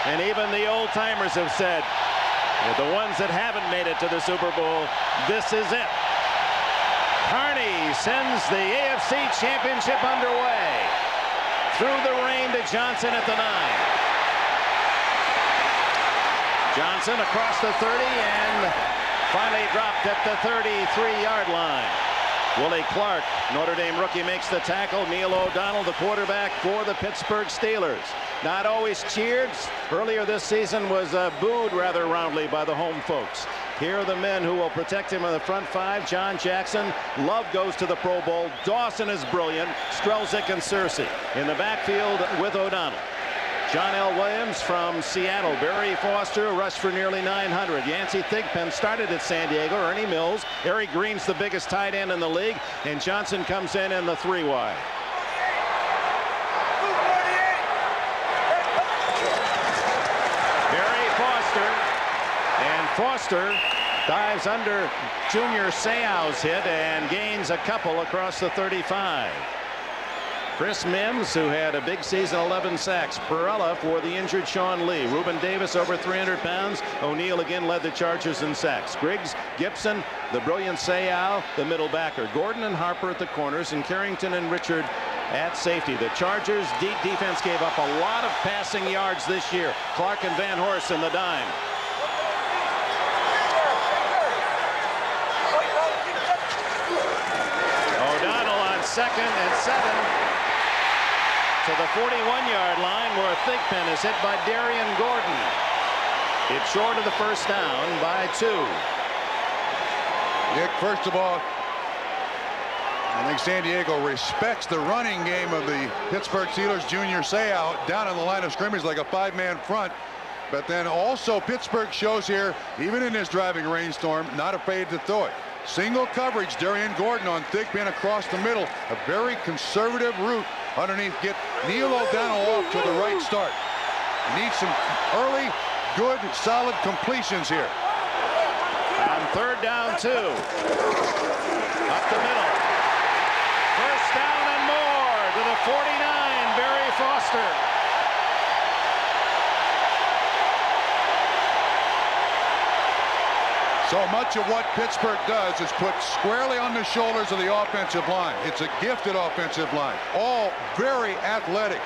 And even the old-timers have said, the ones that haven't made it to the Super Bowl, this is it. Ernie sends the AFC Championship underway. Through the rain to Johnson at the 9. Johnson across the 30 and finally dropped at the 33-yard line. Willie Clark, Notre Dame rookie, makes the tackle. Neil O'Donnell, the quarterback for the Pittsburgh Steelers. Not always cheered. Earlier this season was booed rather roundly by the home folks. Here are the men who will protect him in the front 5. John Jackson. Love goes to the Pro Bowl. Dawson is brilliant. Strelzik and Searcy in the backfield with O'Donnell. John L. Williams from Seattle. Barry Foster rushed for nearly 900. Yancey Thigpen started at San Diego. Ernie Mills. Eric Green's the biggest tight end in the league. And Johnson comes in the 3-wide. Barry Foster. And Foster dives under Junior Seau's hit and gains a couple across the 35. Chris Mims, who had a big season, 11 sacks. Perella for the injured Sean Lee. Reuben Davis over 300 pounds. O'Neal again led the Chargers in sacks. Griggs, Gibson, the brilliant Seau, the middle backer. Gordon and Harper at the corners, and Carrington and Richard at safety. The Chargers' deep defense gave up a lot of passing yards this year. Clark and Van Horst in the dime. O'Donnell on 2nd and 7. To the 41-yard line, where Thigpen is hit by Darian Gordon. It's short of the first down by 2. Nick, first of all, I think San Diego respects the running game of the Pittsburgh Steelers. Junior Seau down on the line of scrimmage like a 5-man front. But then also Pittsburgh shows here, even in this driving rainstorm, not afraid to throw it. Single coverage, Darian Gordon on Thigpen across the middle. A very conservative route underneath. Get Neil O'Donnell off to the right start. Need some early, good, solid completions here. On 3rd down 2. Up the middle. First down and more to the 49, Barry Foster. So much of what Pittsburgh does is put squarely on the shoulders of the offensive line. It's a gifted offensive line. All very athletic.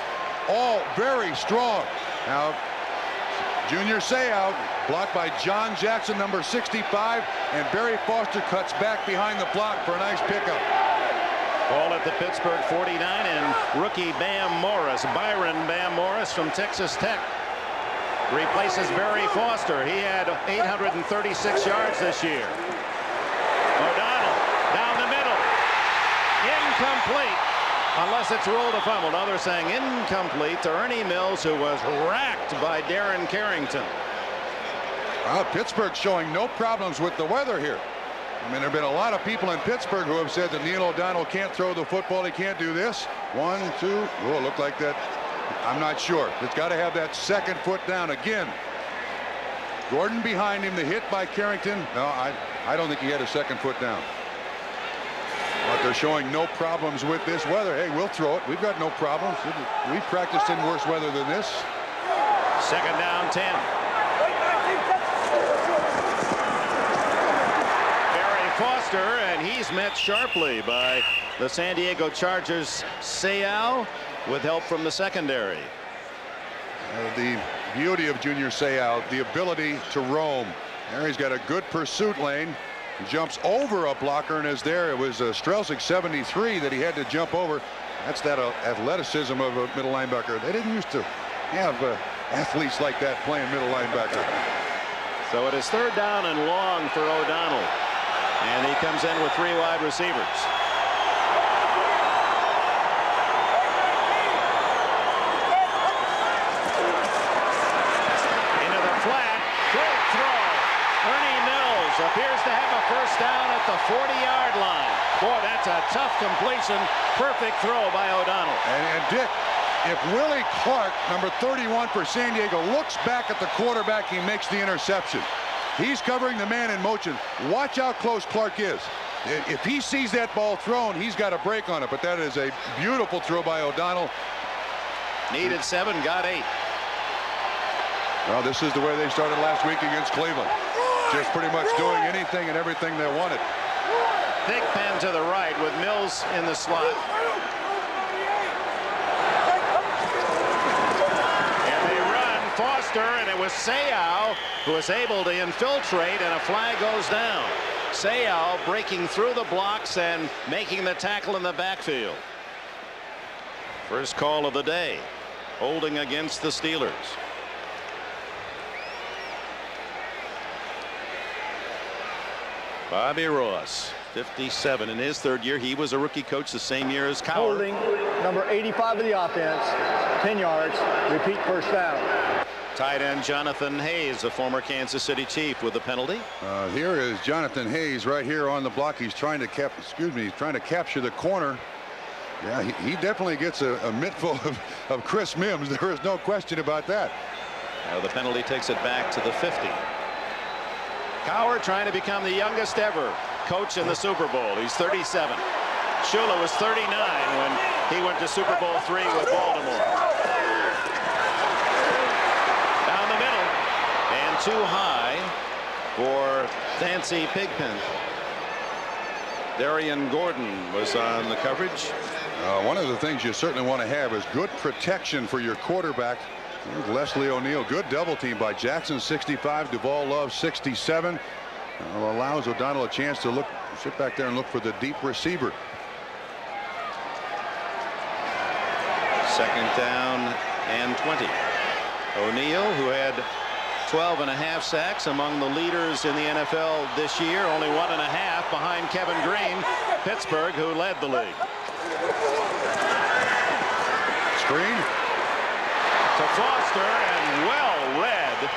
All very strong. Now, Junior Seau blocked by John Jackson, number 65, and Barry Foster cuts back behind the block for a nice pickup. Ball at the Pittsburgh 49, and rookie Bam Morris, Byron Bam Morris from Texas Tech, replaces Barry Foster. He had 836 yards this year. O'Donnell down the middle. Incomplete. Unless it's ruled a fumble. Now they're saying incomplete to Ernie Mills, who was racked by Darren Carrington. Pittsburgh showing no problems with the weather here. I mean, there have been a lot of people in Pittsburgh who have said that Neil O'Donnell can't throw the football. He can't do this. 1, 2. Oh, it looked like that. I'm not sure. It's got to have that 2nd foot down again. Gordon behind him. The hit by Carrington. No, I don't think he had a 2nd foot down. But they're showing no problems with this weather. Hey, we'll throw it. We've got no problems. We've practiced in worse weather than this. 2nd down 10. Barry Foster, and he's met sharply by the San Diego Chargers' Seau, with help from the secondary. The beauty of Junior Seau, the ability to roam. There he's got a good pursuit lane. He jumps over a blocker and is there. It was Strelzik 73 that he had to jump over. That's that athleticism of a middle linebacker. They didn't used to have athletes like that playing middle linebacker. So it is 3rd down and long for O'Donnell. And he comes in with 3 wide receivers. Appears to have a first down at the 40-yard line. Boy, that's a tough completion. Perfect throw by O'Donnell. And Dick, if Willie Clark, number 31 for San Diego, looks back at the quarterback, he makes the interception. He's covering the man in motion. Watch how close Clark is. If he sees that ball thrown, he's got a break on it. But that is a beautiful throw by O'Donnell. Needed 7, got 8. Well, this is the way they started last week against Cleveland. Just pretty much doing anything and everything they wanted. Thick pen to the right with Mills in the slot. And they run Foster, and it was Seau who was able to infiltrate, and a flag goes down. Seau breaking through the blocks and making the tackle in the backfield. First call of the day, holding against the Steelers. Bobby Ross, 57 in his third year. He was a rookie coach the same year as Cowher. Holding number 85 of the offense, 10 yards, repeat first down. Tight end Jonathan Hayes, a former Kansas City Chief, with the penalty. Here is Jonathan Hayes right here on the block. He's trying to capture the corner. Yeah, he definitely gets a mittful of Chris Mims. There is no question about that. Now the penalty takes it back to the 50. Cowher trying to become the youngest ever coach in the Super Bowl. He's 37. Shula was 39 when he went to Super Bowl III with Baltimore. Down the middle and too high for Fancy Pigpen. Darian Gordon was on the coverage. One of the things you certainly want to have is good protection for your quarterback. There's Leslie O'Neal. Good double team by Jackson, 65. Duval Love, 67. Allows O'Donnell a chance to sit back there and look for the deep receiver. Second down and 20. O'Neal, who had 12.5 sacks, among the leaders in the NFL this year, only 1.5 behind Kevin Green, Pittsburgh, who led the league. Screen To Foster, and well read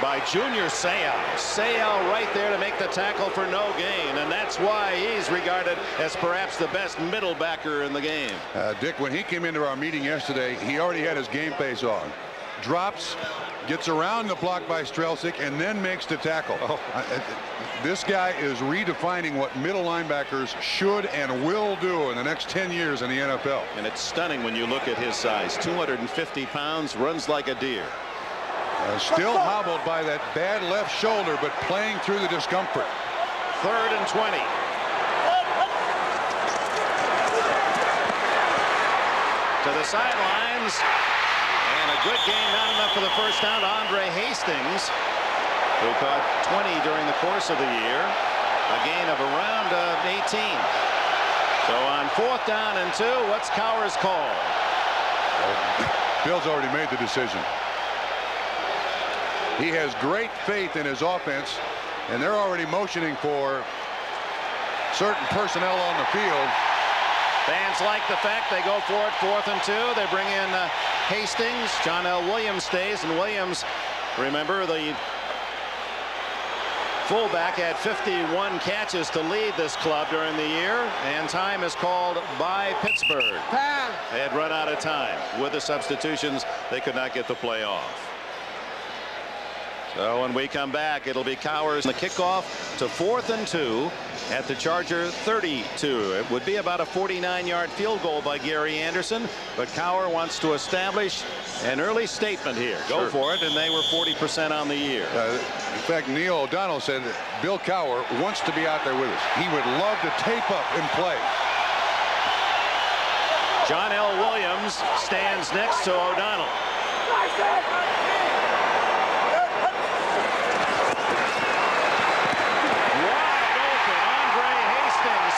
by Junior Seau. Seau right there to make the tackle for no gain, and that's why he's regarded as perhaps the best middle backer in the game. Dick, when he came into our meeting yesterday, he already had his game face on. Drops, gets around the block by Strelsick, and then makes the tackle. This guy is redefining what middle linebackers should and will do in the next 10 years in the NFL. And it's stunning when you look at his size. 250 pounds, runs like a deer. Still hobbled by that bad left shoulder, but playing through the discomfort. 3rd and 20. To the sidelines. And a good gain, not enough for the first down to Andre Hastings, who caught 20 during the course of the year. A gain of around 18. So on 4th down and 2, what's Cowher's call? Bill's already made the decision. He has great faith in his offense, and they're already motioning for certain personnel on the field. Fans like the fact they go for it. 4th and 2. They bring in Hastings. John L. Williams stays, and Williams, remember, the fullback, had 51 catches to lead this club during the year, and time is called by Pittsburgh. They had run out of time. With the substitutions, they could not get the play off. So when we come back, it'll be Cowher's the kickoff to 4th and 2 at the Charger 32. It would be about a 49-yard field goal by Gary Anderson, but Cowher wants to establish an early statement here. Go for it, and they were 40% on the year. In fact, Neil O'Donnell said that Bill Cowher wants to be out there with us. He would love to tape up and play. John L. Williams stands next to O'Donnell.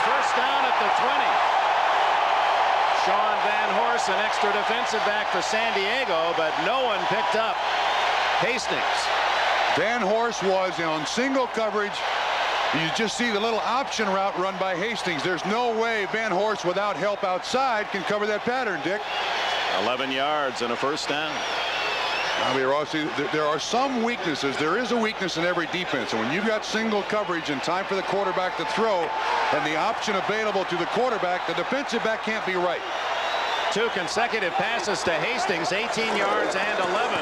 First down at the 20. Sean Van Horse, an extra defensive back for San Diego, but no one picked up Hastings. Van Horse was on single coverage. You just see the little option route run by Hastings. There's no way Van Horse, without help outside, can cover that pattern, Dick. 11 yards and a first down. There are some weaknesses. There is a weakness in every defense, and when you've got single coverage and time for the quarterback to throw and the option available to the quarterback, the defensive back can't be right. 2 consecutive passes to Hastings, 18 yards and 11.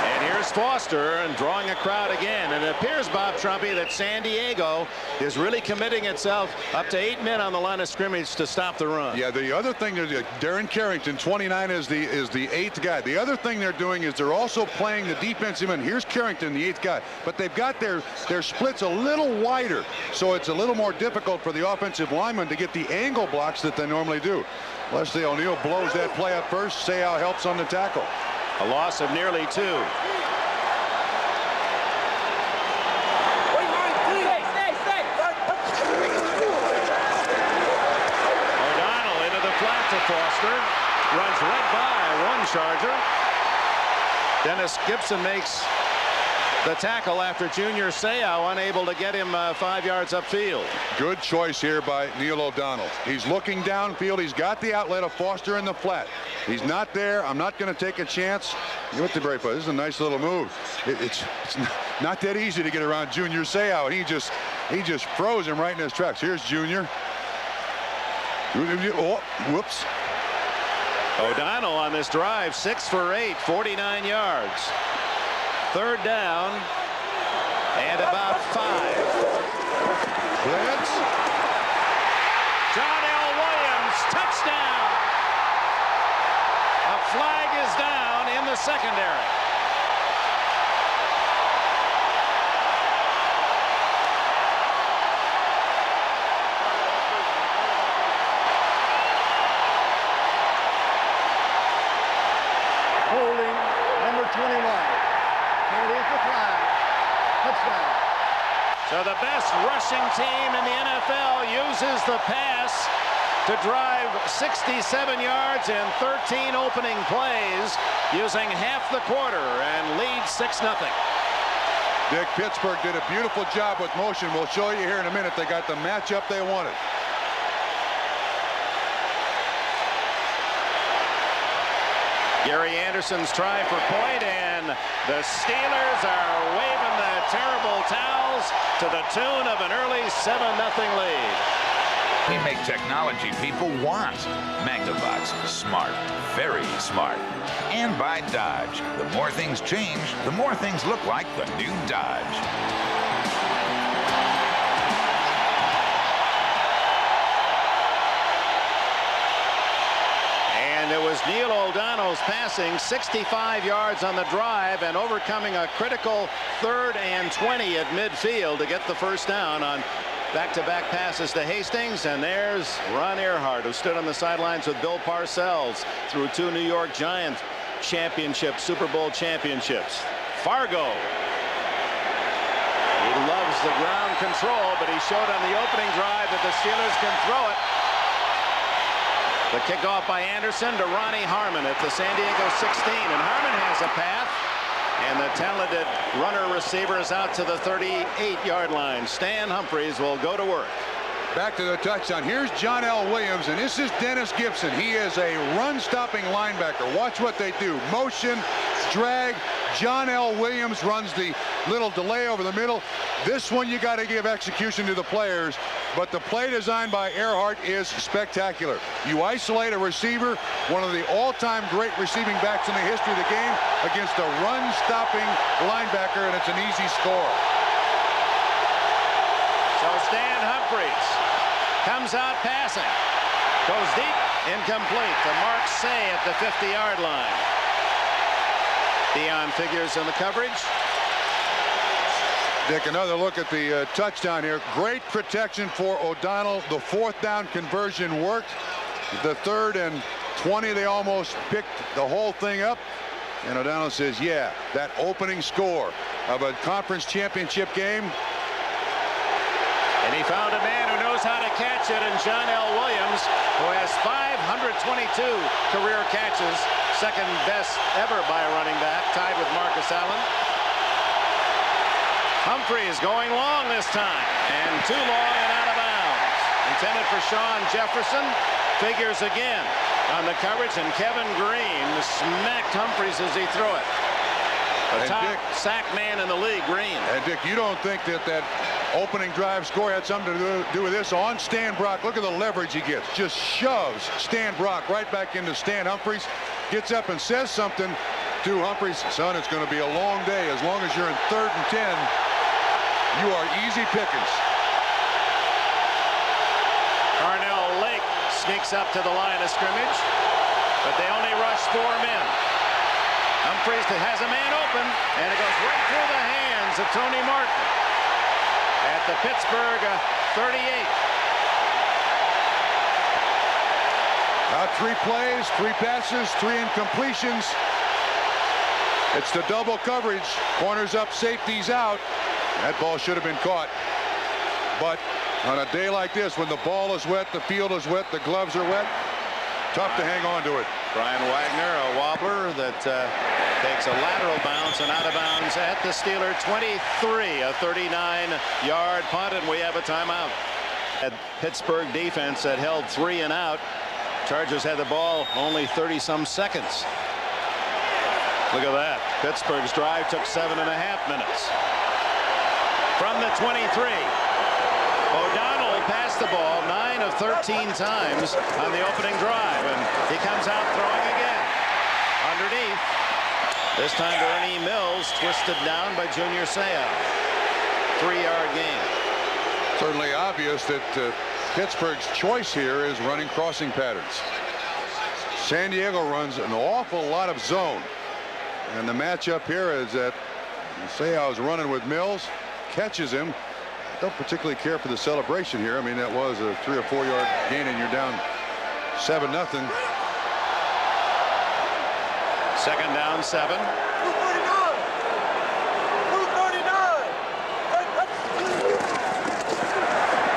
And here's Foster and drawing a crowd again. And it appears, Bob Trumpy, that San Diego is really committing itself up to 8 men on the line of scrimmage to stop the run. Yeah, the other thing is Darren Carrington, 29, is the 8th guy. The other thing they're doing is they're also playing the defensive end. Here's Carrington, the 8th guy, but they've got their splits a little wider, so it's a little more difficult for the offensive linemen to get the angle blocks that they normally do. Leslie O'Neal blows that play up first. Seau helps on the tackle. A loss of nearly 2. O'Donnell into the flat to Foster. Runs right by one Charger. Dennis Gibson makes the tackle after Junior Seau unable to get him 5 yards upfield. Good choice here by Neil O'Donnell. He's looking downfield. He's got the outlet of Foster in the flat. He's not there. I'm not going to take a chance. This is a nice little move. It's not that easy to get around Junior Seau. He just froze him right in his tracks. Here's Junior. Oh, whoops. O'Donnell on this drive, 6 for 8, 49 yards. 3rd down and about 5. Blitz. John L. Williams, touchdown. A flag is down in the secondary. Holding number 21. Touchdown. So the best rushing team in the NFL uses the pass to drive 67 yards in 13 opening plays using half the quarter and leads 6-0. Dick, Pittsburgh did a beautiful job with motion. We'll show you here in a minute. They got the matchup they wanted. Gary Anderson's try for point, and the Steelers are waving the terrible towels to the tune of an early 7-0 lead. We make technology people want. Magnavox, smart, very smart. And by Dodge. The more things change, the more things look like the new Dodge. And it was Neil O'Donnell's passing 65 yards on the drive and overcoming a critical 3rd and 20 at midfield to get the first down on back-to-back passes to Hastings. And there's Ron Earhart, who stood on the sidelines with Bill Parcells through 2 New York Giants championships, Super Bowl championships. Fargo. He loves the ground control, but he showed on the opening drive that the Steelers can throw it. The kickoff by Anderson to Ronnie Harmon at the San Diego 16, and Harmon has a path, and the talented runner receiver is out to the 38-yard line. Stan Humphries will go to work. Back to the touchdown. Here's John L. Williams, and this is Dennis Gibson. He is a run-stopping linebacker. Watch what they do. Motion, drag. John L. Williams runs the little delay over the middle. This one you got to give execution to the players, but the play design by Earhart is spectacular. You isolate a receiver, one of the all-time great receiving backs in the history of the game, against a run-stopping linebacker, and it's an easy score. So Stan Humphries comes out passing, goes deep, incomplete to Mark Say at the 50-yard line. Dion figures in the coverage. Dick, another look at the touchdown here. Great protection for O'Donnell. The 4th down conversion worked. The 3rd and 20, they almost picked the whole thing up. And O'Donnell says, yeah, that opening score of a conference championship game. And he found a man who knows how to catch it in John L. Williams, who has 522 career catches, second best ever by a running back, tied with Marcus Allen. Humphries going long this time, and too long and out of bounds. Intended for Sean Jefferson, figures again on the coverage, and Kevin Green smacked Humphries as he threw it. The top sack man in the league, Green. And Dick, you don't think that opening drive score had something to do with this? On Stan Brock, look at the leverage he gets. Just shoves Stan Brock right back into Stan Humphries. Gets up and says something Stu Humphries, son, it's going to be a long day. As long as you're in 3rd and 10, you are easy pickings. Carnell Lake sneaks up to the line of scrimmage, but they only rush 4 men. Humphries has a man open, and it goes right through the hands of Tony Martin at the Pittsburgh 38. Out 3 plays, 3 passes, 3 incompletions. It's the double coverage. Corners up, safeties out. That ball should have been caught. But on a day like this, when the ball is wet, the field is wet, the gloves are wet, tough to hang on to it. Brian Wagner, a wobbler that takes a lateral bounce and out of bounds at the Steeler 23, a 39-yard punt, and we have a timeout. At Pittsburgh defense that held 3 and out. Chargers had the ball only 30-some seconds. Look at that. Pittsburgh's drive took 7.5 minutes. From the 23, O'Donnell passed the ball 9 of 13 times on the opening drive, and he comes out throwing again. Underneath, this time to Ernie Mills, twisted down by Junior Seau. 3-yard gain. Certainly obvious that Pittsburgh's choice here is running crossing patterns. San Diego runs an awful lot of zone, and the matchup here is that Seau is running with Mills, catches him. Don't particularly care for the celebration here. I mean, that was a 3 or 4 yard gain, and you're down 7-0. 2nd down, 7.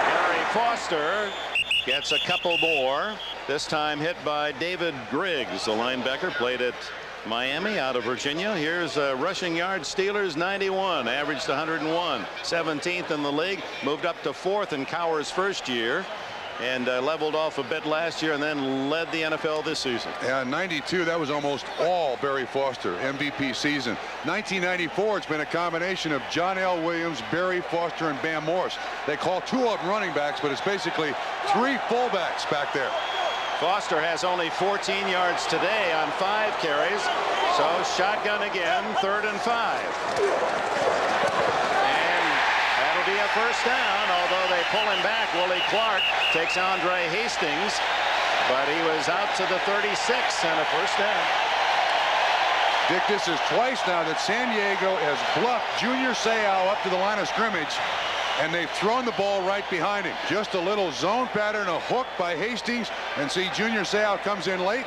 Gary Foster gets a couple more. This time hit by David Griggs, the linebacker, played at Miami out of Virginia. Here's rushing yards. Steelers 91, averaged 101, 17th in the league, moved up to 4th in Cowher's first year, and leveled off a bit last year and then led the NFL this season. Yeah, 92, that was almost all Barry Foster, MVP season. 1994, it's been a combination of John L. Williams, Barry Foster, and Bam Morris. They call 2 of them running backs, but it's basically 3 fullbacks back there. Foster has only 14 yards today on 5 carries, so shotgun again, 3rd and 5. And that'll be a first down, although they pull him back. Willie Clark takes Andre Hastings, but he was out to the 36 and a first down. Dick, this is twice now that San Diego has bluffed Junior Seau up to the line of scrimmage, and they've thrown the ball right behind him. Just a little zone pattern, a hook by Hastings, and see Junior Seau comes in late.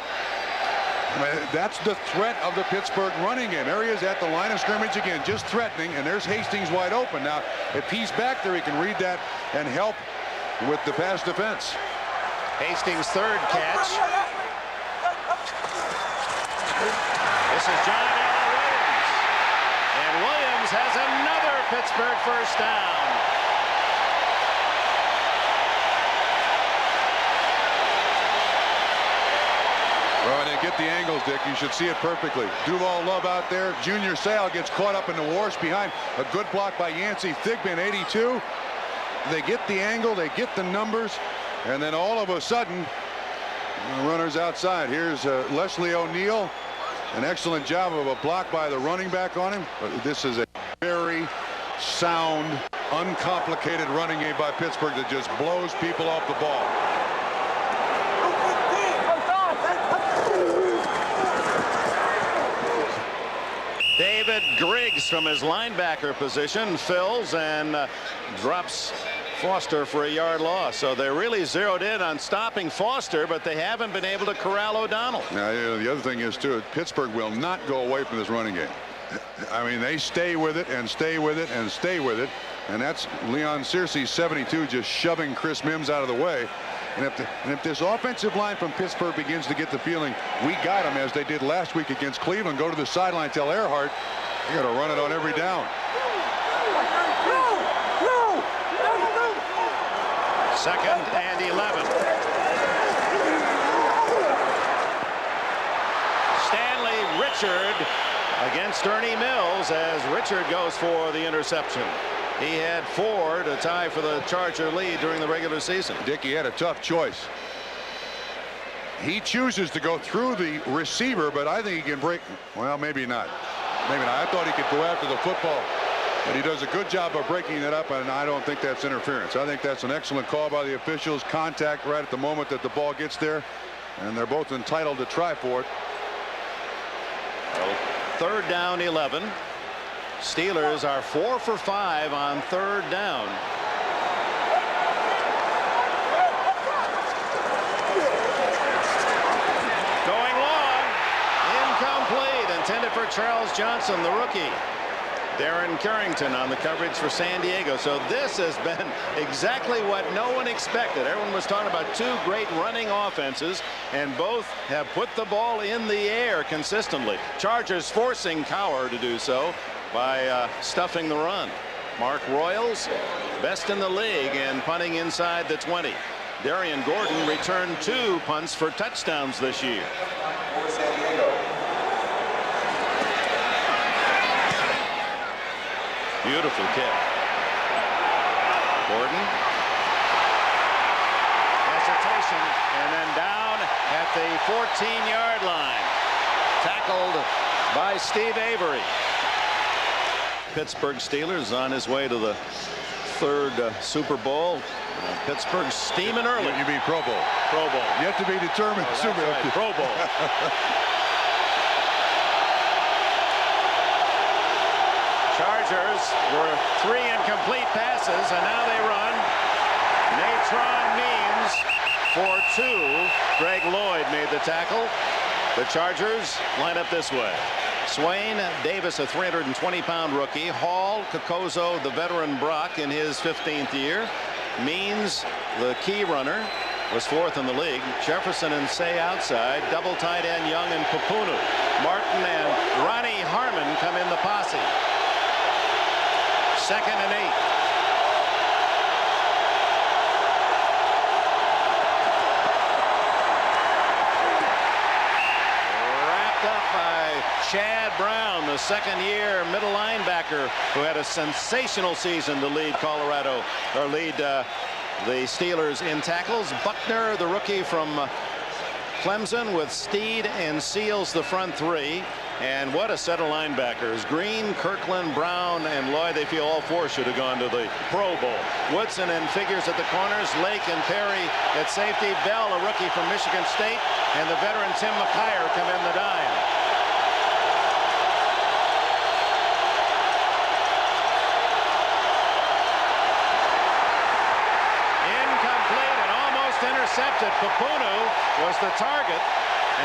That's the threat of the Pittsburgh running game. There he is at the line of scrimmage again, just threatening, and there's Hastings wide open. Now, if he's back there, he can read that and help with the pass defense. Hastings' 3rd catch. This is John L. Williams. And Williams has another Pittsburgh first down. Well, they get the angles, Dick. You should see it perfectly. Duval Love out there. Junior Seau gets caught up in the wash behind. A good block by Yancey Thigpen, 82. They get the angle, they get the numbers, and then all of a sudden, the runner's outside. Here's Leslie O'Neal. An excellent job of a block by the running back on him. But this is a very sound, uncomplicated running game by Pittsburgh that just blows people off the ball. David Griggs from his linebacker position fills and drops Foster for a yard loss. So they're really zeroed in on stopping Foster, but they haven't been able to corral O'Donnell. Now, the other thing is, too, Pittsburgh will not go away from this running game. I mean, they stay with it and stay with it and stay with it. And that's Leon Searcy's 72 just shoving Chris Mims out of the way. And if this offensive line from Pittsburgh begins to get the feeling we got them, as they did last week against Cleveland, go to the sideline, tell Earhart, you got to run it on every down. 2nd and 11. Stanley Richard against Ernie Mills as Richard goes for the interception. He had 4 to tie for the Charger lead during the regular season. Dick, he had a tough choice. He chooses to go through the receiver, but I think he can break. Well, maybe not. Maybe not. I thought he could go after the football, but he does a good job of breaking it up, and I don't think that's interference. I think that's an excellent call by the officials. Contact right at the moment that the ball gets there, and they're both entitled to try for it. Well, 3rd down 11. Steelers are 4 for 5 on 3rd down. Going long. Incomplete. Intended for Charles Johnson, the rookie. Darren Carrington on the coverage for San Diego. So this has been exactly what no one expected. Everyone was talking about 2 great running offenses, and both have put the ball in the air consistently. Chargers forcing Cowher to do so by stuffing the run. Mark Royals, best in the league in punting inside the 20. Darian Gordon returned 2 punts for touchdowns this year. Beautiful kick. Gordon. Hesitation, and then down at the 14-yard line. Tackled by Steve Avery. Pittsburgh Steelers on his way to the 3rd Super Bowl. Pittsburgh steaming early. You mean Pro Bowl? Pro Bowl. Yet to be determined. Oh, Super Bowl. Right. Pro Bowl. Chargers were 3 incomplete passes, and now they run. Natron Means for 2. Greg Lloyd made the tackle. The Chargers line up this way. Swain, Davis, a 320-pound rookie. Hall, Kokozo, the veteran Brock in his 15th year. Means, the key runner, was 4th in the league. Jefferson and Say outside. Double tight end Young and Papunu. Martin and Ronnie Harmon come in the posse. 2nd and 8. Wrapped up by Chad Brown, the 2nd-year middle linebacker who had a sensational season to lead Colorado, or lead the Steelers in tackles. Buckner, the rookie from Clemson, with Steed and Seals the front 3. And what a set of linebackers. Green, Kirkland, Brown, and Lloyd. They feel all 4 should have gone to the Pro Bowl. Woodson and figures at the corners. Lake and Perry at safety. Bell, a rookie from Michigan State, and the veteran Tim McKyer come in the dime. Incomplete and almost intercepted. Papunu was the target,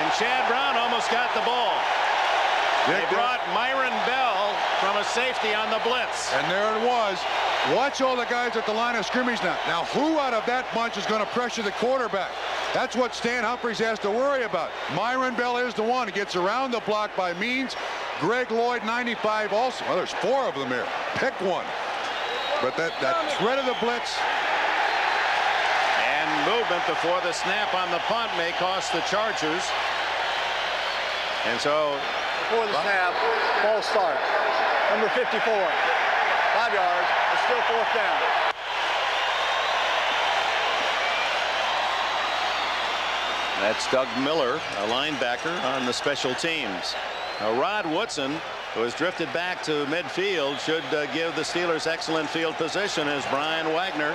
and Chad Brown almost got the ball. They brought Myron Bell from a safety on the blitz. And there it was. Watch all the guys at the line of scrimmage now. Now, who out of that bunch is going to pressure the quarterback? That's what Stan Humphries has to worry about. Myron Bell is the one. He gets around the block by Means. Greg Lloyd, 95 also. Well, there's 4 of them here. Pick one. But that threat of the blitz. And movement before the snap on the punt may cost the Chargers. And so before the snap, ball start. Number 54, 5 yards. It's still 4th down. That's Doug Miller, a linebacker on the special teams. Now, Rod Woodson, who has drifted back to midfield, should give the Steelers excellent field position as Brian Wagner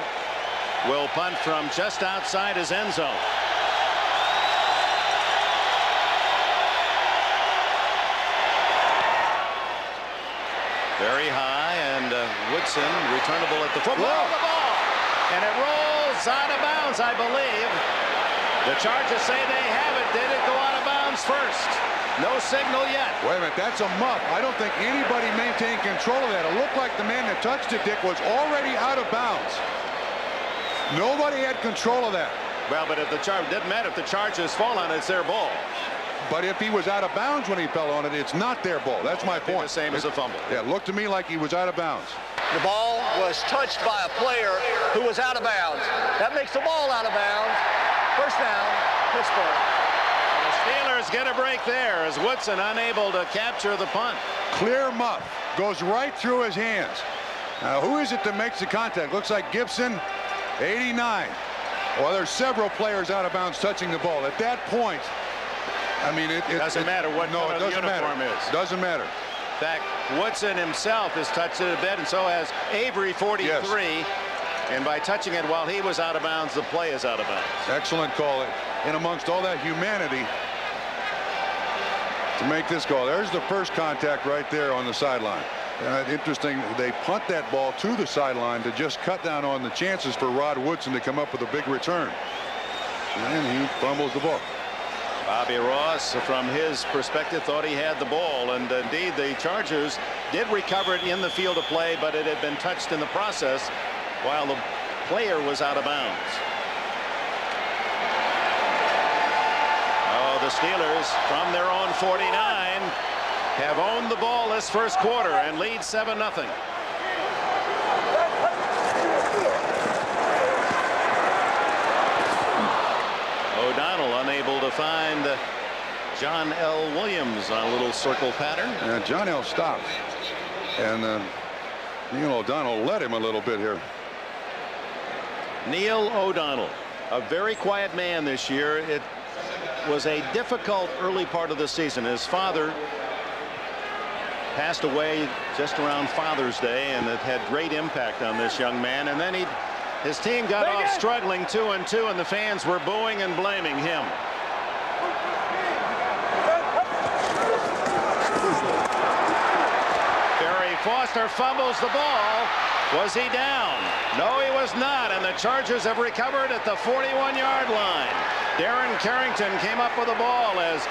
will punt from just outside his end zone. Very high, and Woodson returnable at the football. The ball, and it rolls out of bounds, I believe. The Chargers say they have it. Did it go out of bounds first? No signal yet. Wait a minute, that's a muff. I don't think anybody maintained control of that. It looked like the man that touched it, Dick, was already out of bounds. Nobody had control of that. Well, but if the Chargers, didn't matter if the Chargers fall on it, it's their ball. But if he was out of bounds when he fell on it, it's not their ball. That's my point. The same as a fumble. Yeah, it looked to me like he was out of bounds. The ball was touched by a player who was out of bounds. That makes the ball out of bounds. First down, Pittsburgh. The Steelers get a break there as Woodson unable to capture the punt. Clear muff. Goes right through his hands. Now, who is it that makes the contact? Looks like Gibson, 89. Well, there's several players out of bounds touching the ball. At that point, I mean, it doesn't matter what color the uniform is. Doesn't matter. In fact, Woodson himself has touched it a bit, and so has Avery, 43. Yes. And by touching it while he was out of bounds, the play is out of bounds. Excellent call. In amongst all that humanity to make this call. There's the first contact right there on the sideline. Interesting, they punt that ball to the sideline to just cut down on the chances for Rod Woodson to come up with a big return. And he fumbles the ball. Bobby Ross, from his perspective, thought he had the ball, and indeed the Chargers did recover it in the field of play, but it had been touched in the process while the player was out of bounds. Oh, the Steelers from their own 49 have owned the ball this first quarter and lead 7-0. O'Donnell unable to find John L. Williams on a little circle pattern. And John L. stopped, and Neil O'Donnell led him a little bit here. Neil O'Donnell, a very quiet man this year. It was a difficult early part of the season. His father passed away just around Father's Day, and it had great impact on this young man. And then his team got off struggling 2-2, and the fans were booing and blaming him. Barry Foster fumbles the ball. Was he down? No, he was not, and the Chargers have recovered at the 41-yard line. Darren Carrington came up with the ball as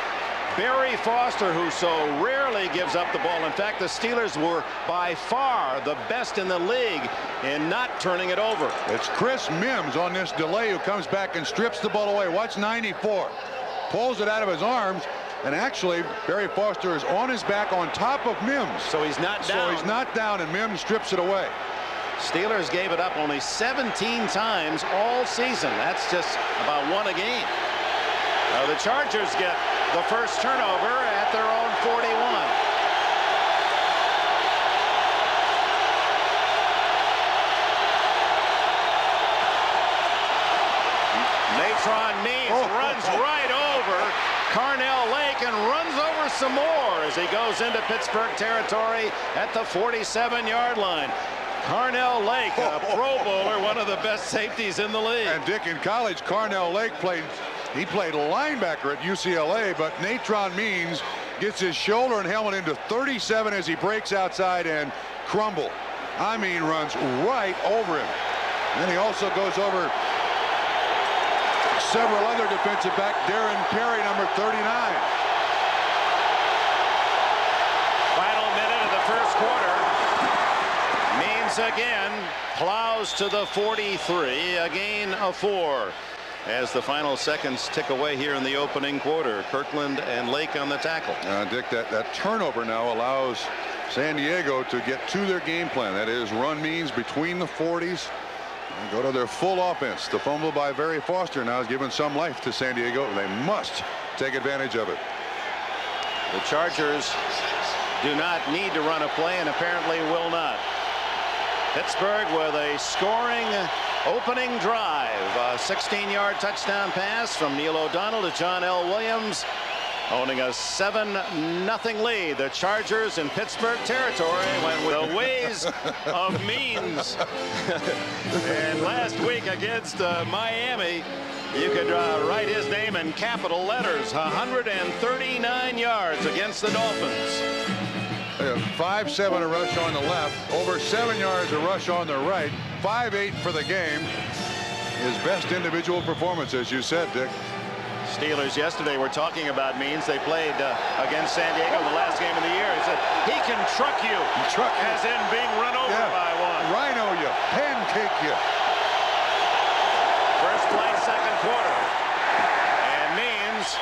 Barry Foster, who so rarely gives up the ball. In fact, the Steelers were by far the best in the league in not turning it over. It's Chris Mims on this delay who comes back and strips the ball away. Watch 94. Pulls it out of his arms, and actually Barry Foster is on his back on top of Mims. So he's not down. So he's not down, and Mims strips it away. Steelers gave it up only 17 times all season. That's just about one a game. The Chargers get the first turnover at their own 41. Natron Means runs right over Carnell Lake and runs over some more as he goes into Pittsburgh territory at the 47-yard line. Carnell Lake, a Pro Bowler, one of the best safeties in the league. And Dick, in college, Carnell Lake played linebacker at UCLA, but Natron Means gets his shoulder and helmet into 37 as he breaks outside and crumble. I mean, runs right over him. And then he also goes over several other defensive back. Darren Perry, number 39. Final minute of the first quarter. Means again plows to the 43, a gain of 4. As the final seconds tick away here in the opening quarter. Kirkland and Lake on the tackle. Dick, that turnover now allows San Diego to get to their game plan. That is, run Means between the 40s and go to their full offense. The fumble by Barry Foster now has given some life to San Diego. They must take advantage of it. The Chargers do not need to run a play, and apparently will not. Pittsburgh with a scoring opening drive. A 16-yard touchdown pass from Neil O'Donnell to John L. Williams, owning a 7-0 lead. The Chargers in Pittsburgh territory went with the ways of Means. And last week against Miami, you could write his name in capital letters. 139 yards against the Dolphins. 5-7 a rush on the left, over 7 yards a rush on the right, 5-8 for the game. His best individual performance, as you said, Dick. Steelers yesterday were talking about Means. They played against San Diego the last game of the year. He said he can truck you, as in being run over by one. Rhino you, pancake you. First play, second quarter. And Means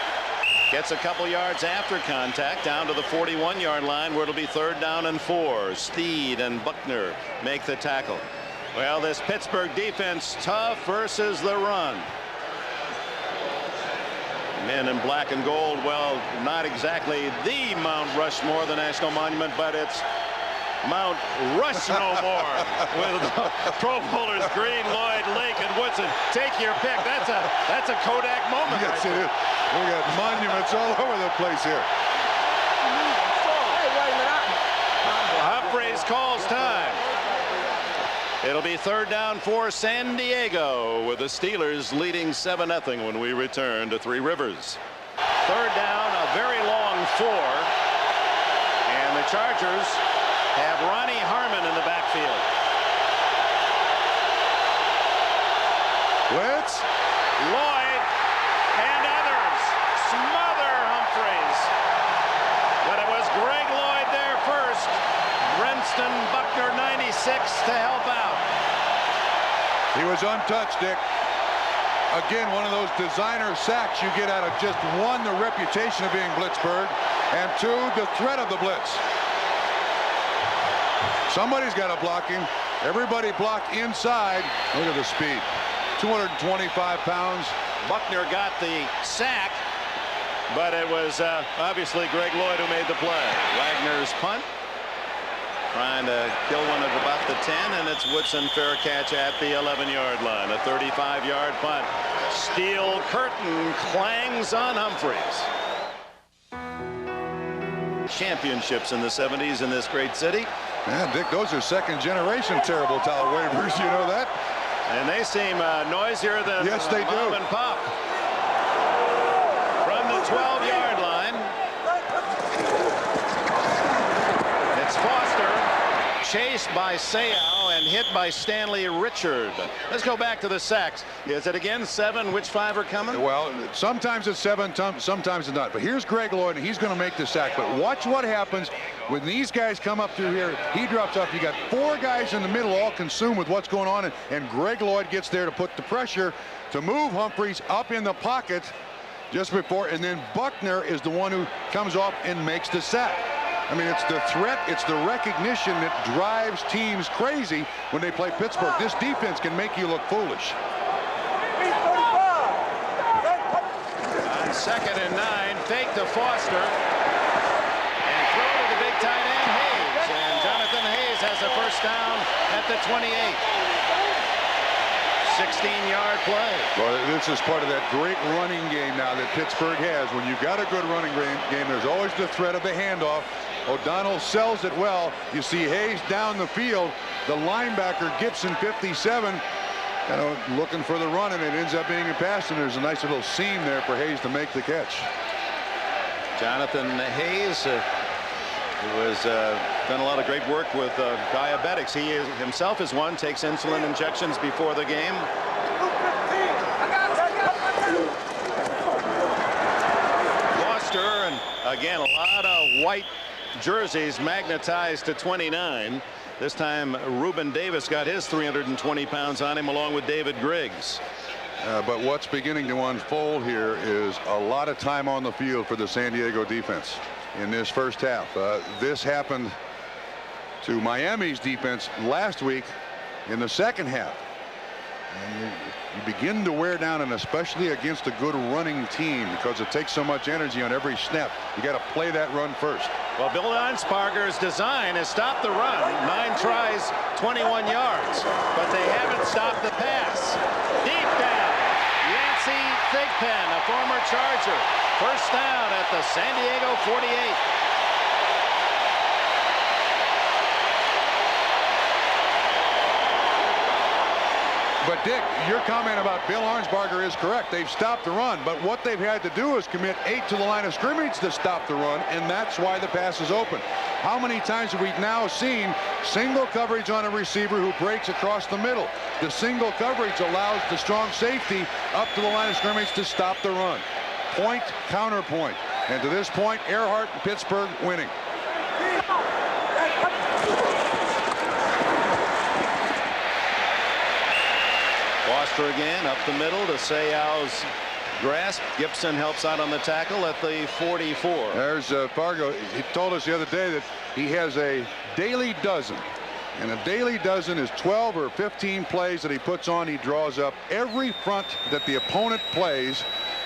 gets a couple yards after contact down to the 41-yard line, where it'll be 3rd down and 4. Steed and Buckner make the tackle. Well, this Pittsburgh defense tough versus the run. Men in black and gold, well, not exactly the Mount Rushmore, the national monument, but it's Mount Rush no more with Pro Bowlers Green, Lloyd, Lake, and Woodson. Take your pick. That's a Kodak moment. Yes, it is. We got monuments all over the place here. Humphreys calls time. It'll be 3rd down for San Diego, with the Steelers leading 7-0 when we return to Three Rivers. 3rd down, a very long 4, and the Chargers have Ronnie Harmon in the backfield. Blitz. Lloyd and others smother Humphreys. But it was Greg Lloyd there first. Brenston Buckner 96 to help out. He was untouched, Dick. Again, one of those designer sacks you get out of just 1, the reputation of being Blitzburgh, and 2, the threat of the blitz. Somebody's got to block him. Everybody blocked inside. Look at the speed. 225 pounds. Buckner got the sack, but it was obviously Greg Lloyd who made the play. Wagner's punt, trying to kill one at about the 10, and it's Woodson, fair catch at the 11-yard line. A 35-yard punt. Steel curtain clangs on Humphreys. Championships in the 70s in this great city. Yeah, Dick, those are second-generation terrible towel wavers. You know that? And they seem noisier than yes, they Mom do. and Pop. From the 12-yard line, it's Foster, chased by Seau and hit by Stanley Richard. Let's go back to the sacks. Is it again 7? Which 5 are coming? Well, sometimes it's 7, sometimes it's not. But here's Greg Lloyd, and he's going to make the sack. But watch what happens when these guys come up through here. He drops off. You got 4 guys in the middle, all consumed with what's going on, and Greg Lloyd gets there to put the pressure to move Humphreys up in the pocket just before, and then Buckner is the one who comes off and makes the sack. I mean, it's the threat, it's the recognition that drives teams crazy when they play Pittsburgh. This defense can make you look foolish. On 2nd and 9, fake to Foster. And throw to the big tight end, Hayes. And Jonathan Hayes has a first down at the 28. 16-yard play. Well, this is part of that great running game now that Pittsburgh has. When you've got a good running game, there's always the threat of the handoff. O'Donnell sells it well. You see Hayes down the field. The linebacker, Gibson, 57, looking for the run, and it ends up being a pass, and there's a nice little seam there for Hayes to make the catch. Jonathan Hayes who has done a lot of great work with diabetics. He himself is one, takes insulin injections before the game. Foster, and again, a lot of white jerseys magnetized to 29. This time Reuben Davis got his 320 pounds on him, along with David Griggs. But what's beginning to unfold here is a lot of time on the field for the San Diego defense in this first half. This happened to Miami's defense last week in the second half. And you begin to wear down, and especially against a good running team, because it takes so much energy on every snap. You got to play that run first. Well, Bill Arnsparger's design has stopped the run. 9 tries, 21 yards, but they haven't stopped the pass. Deep down, Yancey Thigpen, a former Charger. First down at the San Diego 48. But Dick, your comment about Bill Arnsparger is correct. They've stopped the run, but what they've had to do is commit 8 to the line of scrimmage to stop the run, and that's why the pass is open. How many times have we now seen single coverage on a receiver who breaks across the middle? The single coverage allows the strong safety up to the line of scrimmage to stop the run. Point, counterpoint. And to this point, Earhart and Pittsburgh winning. Foster again up the middle to Seau's grasp. Gibson helps out on the tackle at the 44. There's Fargo. He told us the other day that he has a daily dozen. And a daily dozen is 12 or 15 plays that he puts on. He draws up every front that the opponent plays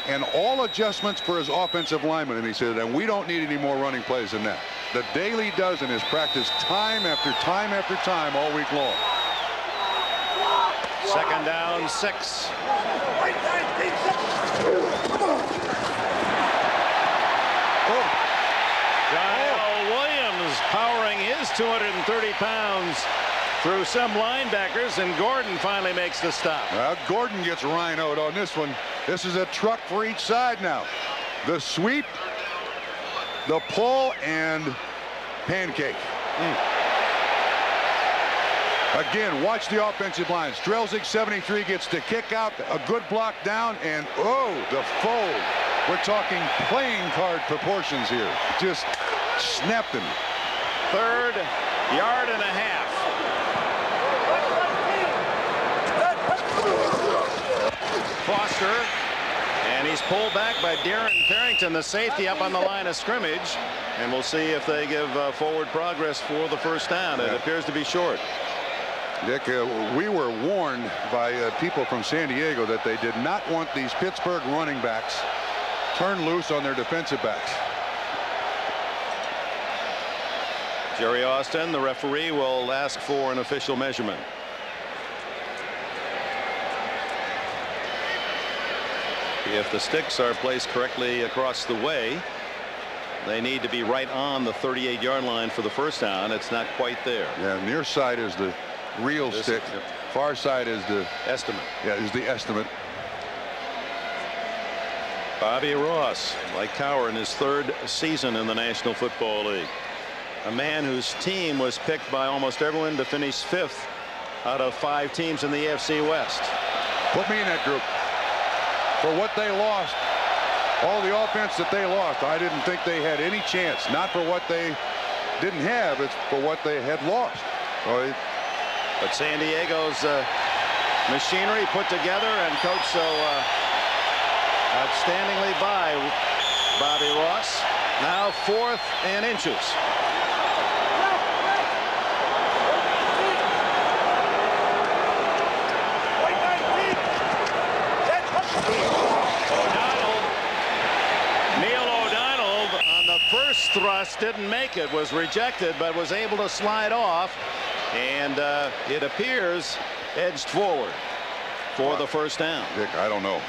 and all adjustments for his offensive linemen. And he said, and we don't need any more running plays than that. the daily dozen is practiced time after time after time all week long. Second down, 6. John L. Williams powering his 230 pounds through some linebackers, and Gordon finally makes the stop. Well, Gordon gets rhinoed on this one. This is a truck for each side now. The sweep, the pull, and pancake. Again, watch the offensive line. Strelzik, 73, gets the kick out, a good block down, and oh, the fold. We're talking playing card proportions here. Just snapped him. 3rd, yard and a half. Foster, and he's pulled back by Darren Carrington, the safety, up on the line of scrimmage, and we'll see if they give forward progress for the first down. It appears to be short. Dick, we were warned by people from San Diego that they did not want these Pittsburgh running backs turned loose on their defensive backs. Jerry Austin, the referee, will ask for an official measurement. If the sticks are placed correctly across the way, they need to be right on the 38-yard line for the first down. It's not quite there. Yeah, near side is the real stick. Yep. Far side is the estimate. Yeah, is the estimate. Bobby Ross, like Cowher, in his 3rd season in the National Football League. A man whose team was picked by almost everyone to finish 5th out of 5 teams in the AFC West. Put me in that group. For what they lost, all the offense that they lost, I didn't think they had any chance. Not for what they didn't have, it's for what they had lost. But San Diego's machinery put together and coached so outstandingly by Bobby Ross. Now 4th and inches. First thrust didn't make it, was rejected, but was able to slide off, and it appears edged forward for the first down. Dick, I don't know.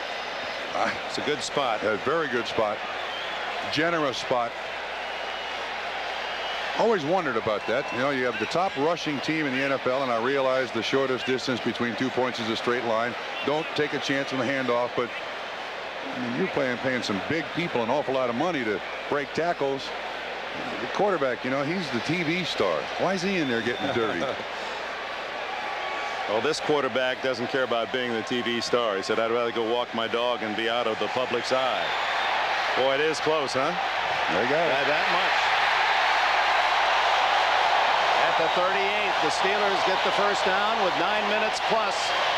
It's a good spot. A very good spot. Generous spot. Always wondered about that. You know, you have the top rushing team in the NFL, and I realize the shortest distance between 2 points is a straight line. Don't take a chance on the handoff, but I mean, you're paying some big people an awful lot of money to break tackles. The quarterback, you know, he's the TV star. Why is he in there getting dirty? Well, this quarterback doesn't care about being the TV star. He said, I'd rather go walk my dog and be out of the public's eye. Boy, it is close, huh? They got it. That much. At the 38, the Steelers get the first down with 9 minutes plus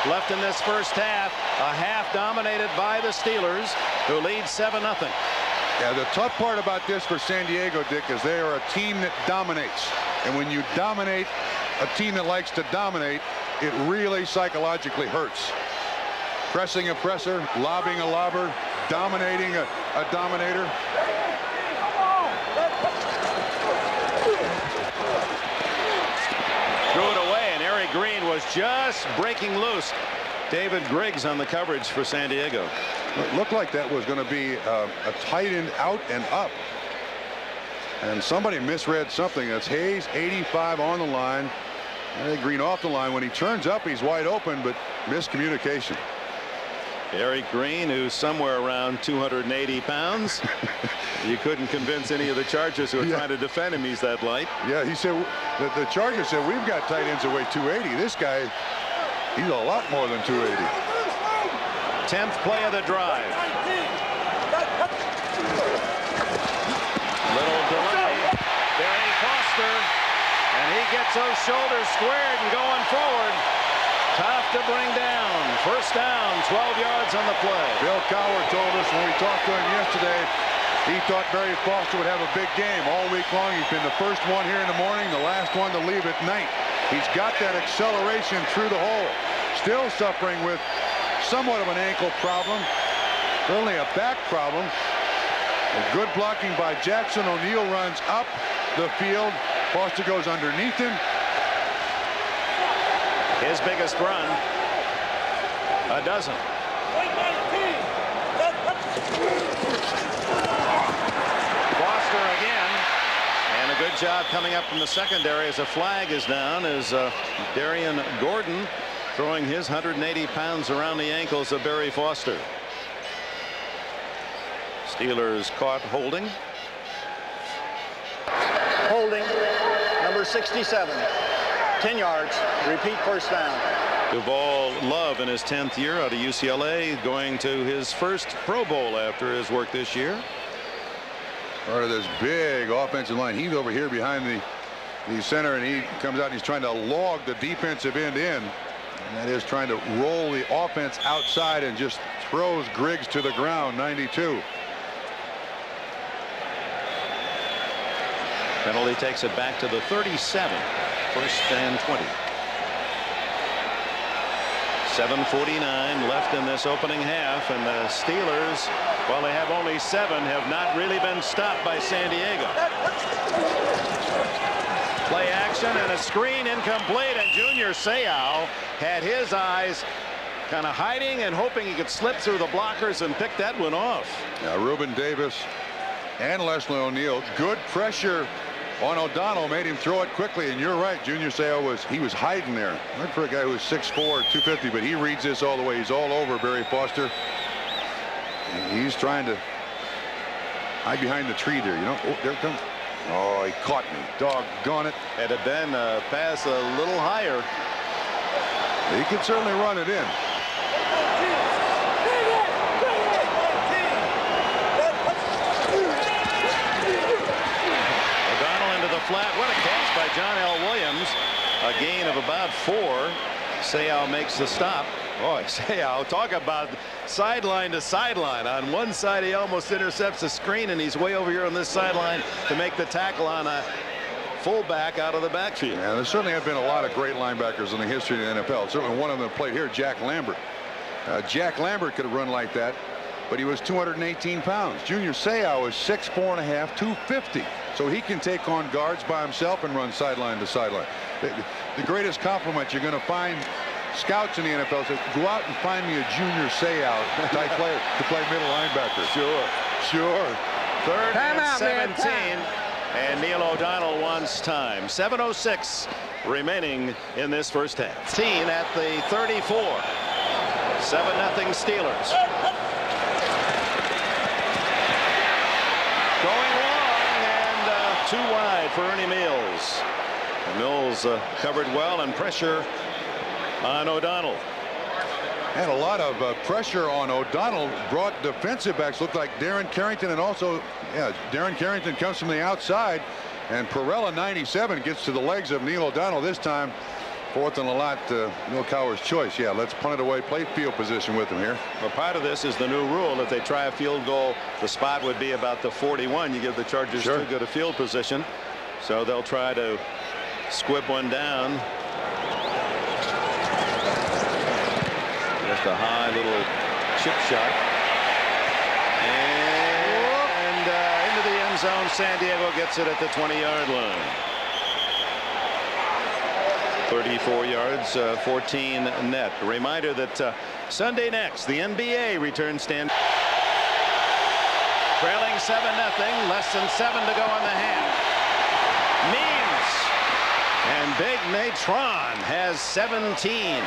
left in this first half. A half dominated by the Steelers, who lead 7-0. Yeah, the tough part about this for San Diego, Dick, is they are a team that dominates. And when you dominate a team that likes to dominate, it really psychologically hurts. Pressing a presser, lobbing a lobber, dominating a dominator. Threw it away, and Eric Green was just breaking loose. David Griggs on the coverage for San Diego. It looked like that was going to be a tight end out and up. And somebody misread something. That's Hayes, 85 on the line. Eric Green off the line. When he turns up, he's wide open, but miscommunication. Eric Green, who's somewhere around 280 pounds. You couldn't convince any of the Chargers who are trying to defend him he's that light. Yeah, he said, the Chargers said, we've got tight ends that weigh 280. This guy, he's a lot more than 280. 10th play of the drive. Little delay. Barry Foster, and he gets those shoulders squared and going forward. Tough to bring down. First down, 12 yards on the play. Bill Cowher told us when we talked to him yesterday, he thought Barry Foster would have a big game all week long. He's been the first one here in the morning, the last one to leave at night. He's got that acceleration through the hole. Still suffering with somewhat of an ankle problem, certainly a back problem. A good blocking by Jackson. O'Neal runs up the field. Foster goes underneath him. His biggest run, a dozen. Foster again, and a good job coming up from the secondary as a flag is down as Darian Gordon throwing his 180 pounds around the ankles of Barry Foster. Steelers caught holding. Holding, number 67. 10 yards. Repeat, first down. Duval Love in his 10th year out of UCLA, going to his first Pro Bowl after his work this year. Part of this big offensive line. He's over here behind the center, and he comes out and he's trying to log the defensive end in. And that is trying to roll the offense outside and just throws Griggs to the ground. 92. Penalty takes it back to the 37. First and 20. 7:49 left in this opening half, and the Steelers, while they have only 7, have not really been stopped by San Diego. Play action and a screen incomplete, and Junior Seau had his eyes kind of hiding and hoping he could slip through the blockers and pick that one off. Now Reuben Davis and Leslie O'Neal, good pressure on O'Donnell, made him throw it quickly. And you're right, Junior Seau was hiding there. Not for a guy who was 6'4", 250, but he reads this all the way. He's all over Barry Foster. And he's trying to hide behind the tree there. You know, oh, there it comes. Oh, he caught me. Doggone it. Had it been a pass a little higher, he could certainly run it in. Flat. What a catch by John L. Williams. A gain of about 4. Seau makes the stop. Boy, Seau, talk about sideline to sideline. On one side, he almost intercepts the screen, and he's way over here on this sideline to make the tackle on a fullback out of the backfield. Yeah, there certainly have been a lot of great linebackers in the history of the NFL. Certainly one of them played here, Jack Lambert. Jack Lambert could have run like that, but he was 218 pounds. Junior Seau is 6'4 and a half, 250. So he can take on guards by himself and run sideline to sideline. The greatest compliment you're going to find scouts in the NFL say, go out and find me a Junior Seau type player to play middle linebacker. Sure. Third and 17. And Neil O'Donnell wants time. 7:06 remaining in this first half. 10 at the 34. 7-0 Steelers. Going long and too wide for Ernie Mills. Mills covered well, and pressure on O'Donnell. And a lot of pressure on O'Donnell brought defensive backs. Looked like Darren Carrington, and also, Darren Carrington comes from the outside, and Perella 97 gets to the legs of Neil O'Donnell this time. 4th and a lot, Bill Cowher's choice. Yeah, let's punt it away, play field position with him here. Well, part of this is the new rule. If they try a field goal, the spot would be about the 41. You give the Chargers too good a field position, so they'll try to squib one down. Just a high little chip shot. And into the end zone. San Diego gets it at the 20-yard line. 34 yards, 14 net. A reminder that Sunday next, the NBA returns stand. Trailing 7-0, less than 7 to go in the half. Means, and Big Natron has 17.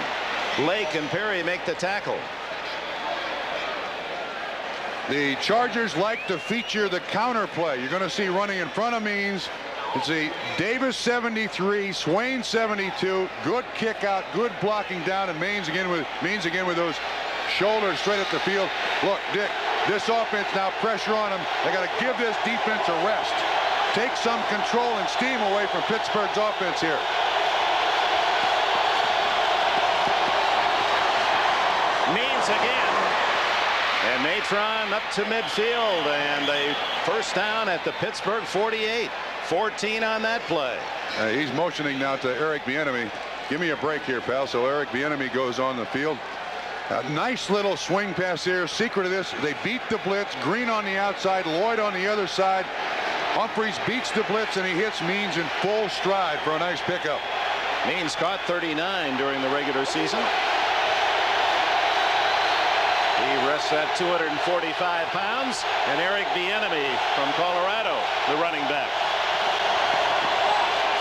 Blake and Perry make the tackle. The Chargers like to feature the counter play. You're going to see running in front of Means. It's a Davis 73, Swain 72. Good kick out, good blocking down, and Means again with those shoulders straight at the field. Look, Dick, this offense now pressure on them. They got to give this defense a rest. Take some control and steam away from Pittsburgh's offense here. Means again, and Natron up to midfield, and a first down at the Pittsburgh 48. 14 on that play. He's motioning now to Eric Bieniemy. Give me a break here, pal. So Eric Bieniemy goes on the field. A nice little swing pass here. Secret of this, they beat the blitz. Green on the outside, Lloyd on the other side. Humphreys beats the blitz, and he hits Means in full stride for a nice pickup. Means caught 39 during the regular season. He rests at 245 pounds. And Eric Bieniemy from Colorado, the running back.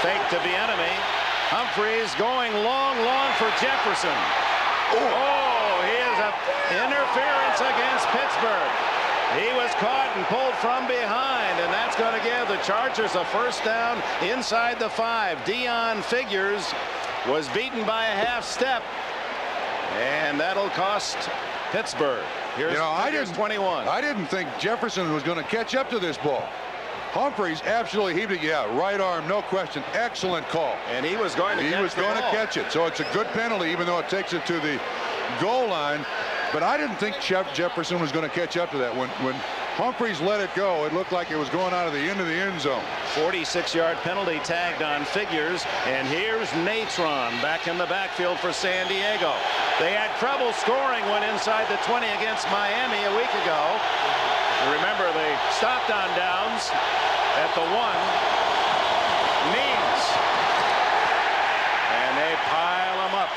Fake to Bieniemy. Humphreys going long for Jefferson. Oh, he is an interference against Pittsburgh. He was caught and pulled from behind, and that's going to give the Chargers a first down inside the 5. Dion Figures was beaten by a half step, and that'll cost Pittsburgh. Here's Figures 21. I didn't think Jefferson was going to catch up to this ball. Humphreys absolutely heaved it. Yeah, right arm, no question. Excellent call. And he was going to catch it. So it's a good penalty, even though it takes it to the goal line. But I didn't think Jefferson was going to catch up to that. When Humphreys let it go, it looked like it was going out of the end of the end zone. 46-yard penalty tagged on Figures. And here's Natron back in the backfield for San Diego. They had trouble scoring when inside the 20 against Miami a week ago. Remember, they stopped on downs at the 1. Means. And they pile him up.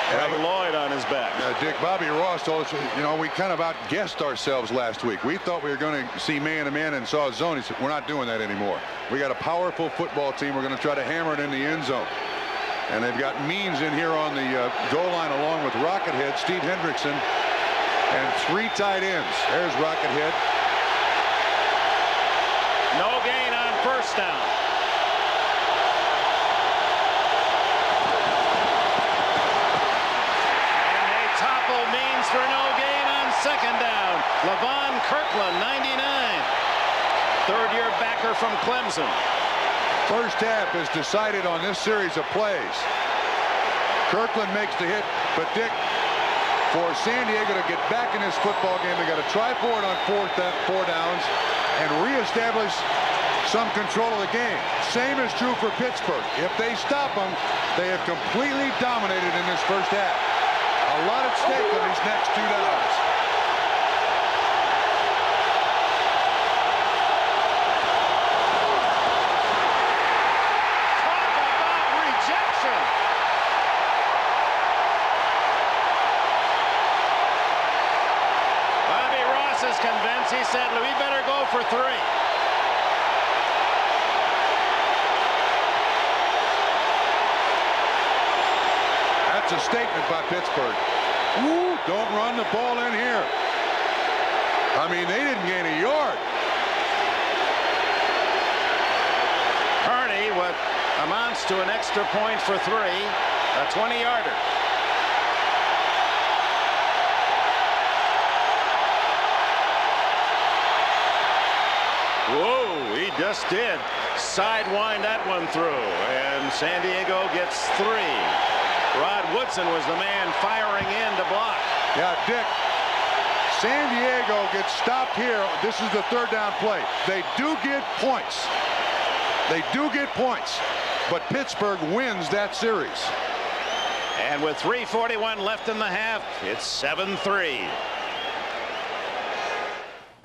Greg Lloyd on his back. Dick, Bobby Ross told us, we kind of outguessed ourselves last week. We thought we were going to see man-to-man and saw zone. He said, we're not doing that anymore. We got a powerful football team. We're going to try to hammer it in the end zone. And they've got Means in here on the goal line along with Rockethead, Steve Hendrickson, and 3 tight ends. There's Rockethead. No gain on first down. And they topple Means for no gain on second down. Levon Kirkland, 99. Third-year backer from Clemson. First half is decided on this series of plays. Kirkland makes the hit, but Dick, for San Diego to get back in this football game, they got to try for it on 4 downs and reestablish some control of the game. Same is true for Pittsburgh. If they stop them, they have completely dominated in this first half. A lot at stake on these next 2 downs. Talk about rejection. Bobby Ross is convinced. He said, we better go for 3. That's a statement by Pittsburgh. Ooh, don't run the ball in here. I mean, they didn't gain a yard. Ernie, what amounts to an extra point for 3, a 20-yarder. Whoa, he just did sidewind that one through, and San Diego gets 3. Rod Woodson was the man firing in to block. Yeah, Dick, San Diego gets stopped here. This is the 3rd down play. They do get points. They do get points, but Pittsburgh wins that series. And with 3:41 left in the half, it's 7-3.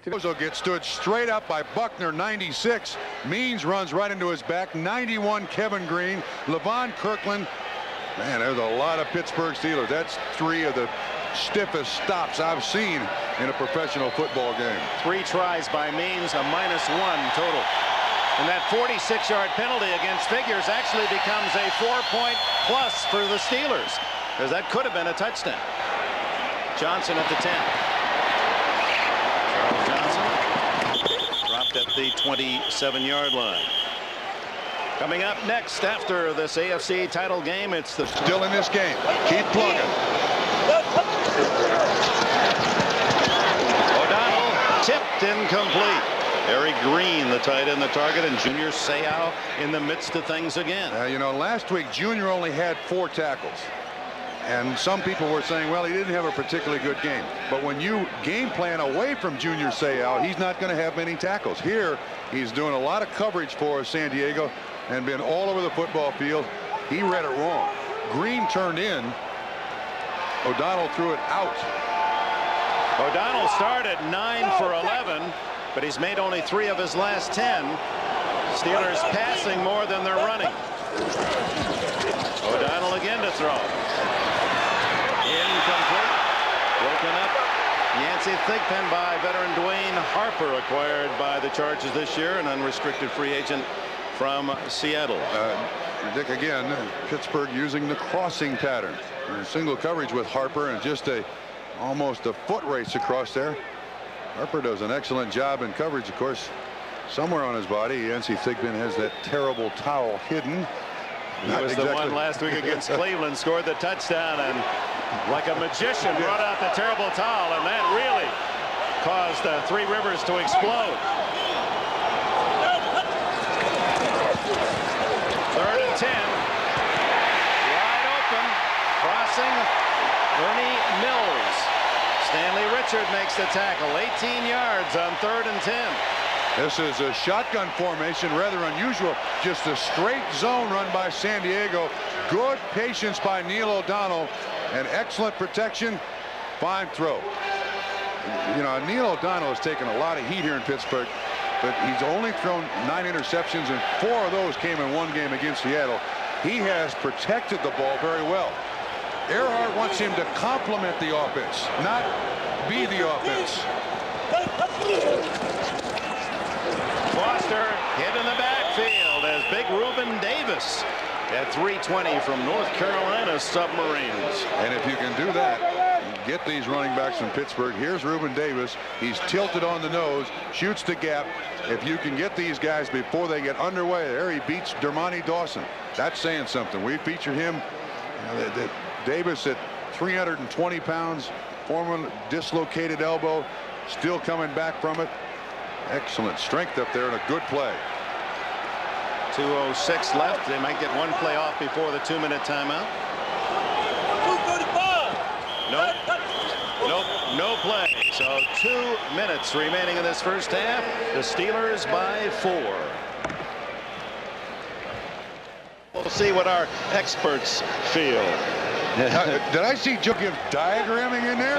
Tibozo gets stood straight up by Buckner, 96. Means runs right into his back, 91 Kevin Green, Levon Kirkland. Man, there's a lot of Pittsburgh Steelers. That's 3 of the stiffest stops I've seen in a professional football game. 3 tries by Means, a -1 total. And that 46-yard penalty against Figures actually becomes a 4-point plus for the Steelers, because that could have been a touchdown. Johnson at the 10. Charles Johnson dropped at the 27-yard line. Coming up next after this AFC title game, it's the... Still in this game. Keep plugging. O'Donnell tipped incomplete. Harry Green, the tight end, the target, and Junior Seau in the midst of things again. Last week, Junior only had 4 tackles. And some people were saying, well, he didn't have a particularly good game. But when you game plan away from Junior Seau, he's not going to have many tackles. Here, he's doing a lot of coverage for San Diego and been all over the football field. He read it wrong. Green turned in. O'Donnell threw it out. O'Donnell started 9 for 11. but he's made only 3 of his last 10. Steelers passing more than they're running. O'Donnell again to throw. Incomplete. Broken up. Yancey Thigpen by veteran Dwayne Harper, acquired by the Chargers this year, an unrestricted free agent from Seattle. Dick, again, Pittsburgh using the crossing pattern. Single coverage with Harper and just almost a foot race across there. Harper does an excellent job in coverage. Of course, somewhere on his body, Yancey Thigpen has that terrible towel hidden. He was the one last week against Cleveland, scored the touchdown, and like a magician brought out the terrible towel, and that really caused Three Rivers to explode. 3rd and 10. Wide open. Crossing. Ernie Mills. Stanley Richard makes the tackle. 18 yards on 3rd and 10. This is a shotgun formation, rather unusual. Just a straight zone run by San Diego. Good patience by Neil O'Donnell and excellent protection. Fine throw. You know, Neil O'Donnell has taken a lot of heat here in Pittsburgh, but he's only thrown 9 interceptions, and 4 of those came in one game against Seattle. He has protected the ball very well. Earhart wants him to complement the offense, not be the offense. Foster hit in the backfield as big Reuben Davis at 320 from North Carolina Submarines. And if you can do that, get these running backs from Pittsburgh. Here's Reuben Davis. He's tilted on the nose, shoots the gap. If you can get these guys before they get underway, there he beats Dermontti Dawson. That's saying something. We featured him. Davis at 320 pounds, former dislocated elbow, still coming back from it. Excellent strength up there and a good play. 2:06 left. They might get one play off before the 2-minute timeout. Nope. Nope. No play. So 2 minutes remaining in this first half. The Steelers by 4. We'll see what our experts feel. Did I see Joe give diagramming in there?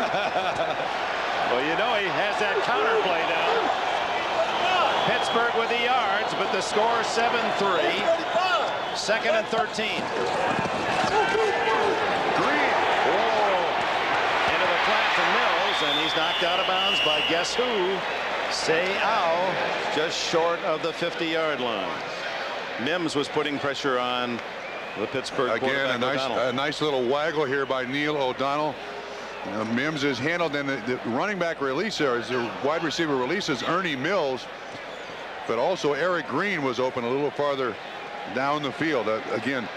Well, you know he has that counterplay down. Pittsburgh with the yards, but the score 7-3. 2nd and 13. Green. Into the flat for Mills, and he's knocked out of bounds by guess who? Seau, just short of the 50-yard line. Mims was putting pressure on the Pittsburgh again. A nice little waggle here by Neil O'Donnell. Mims is handled, and the running back release there is the wide receiver releases Ernie Mills, but also Eric Green was open a little farther down the field. Again,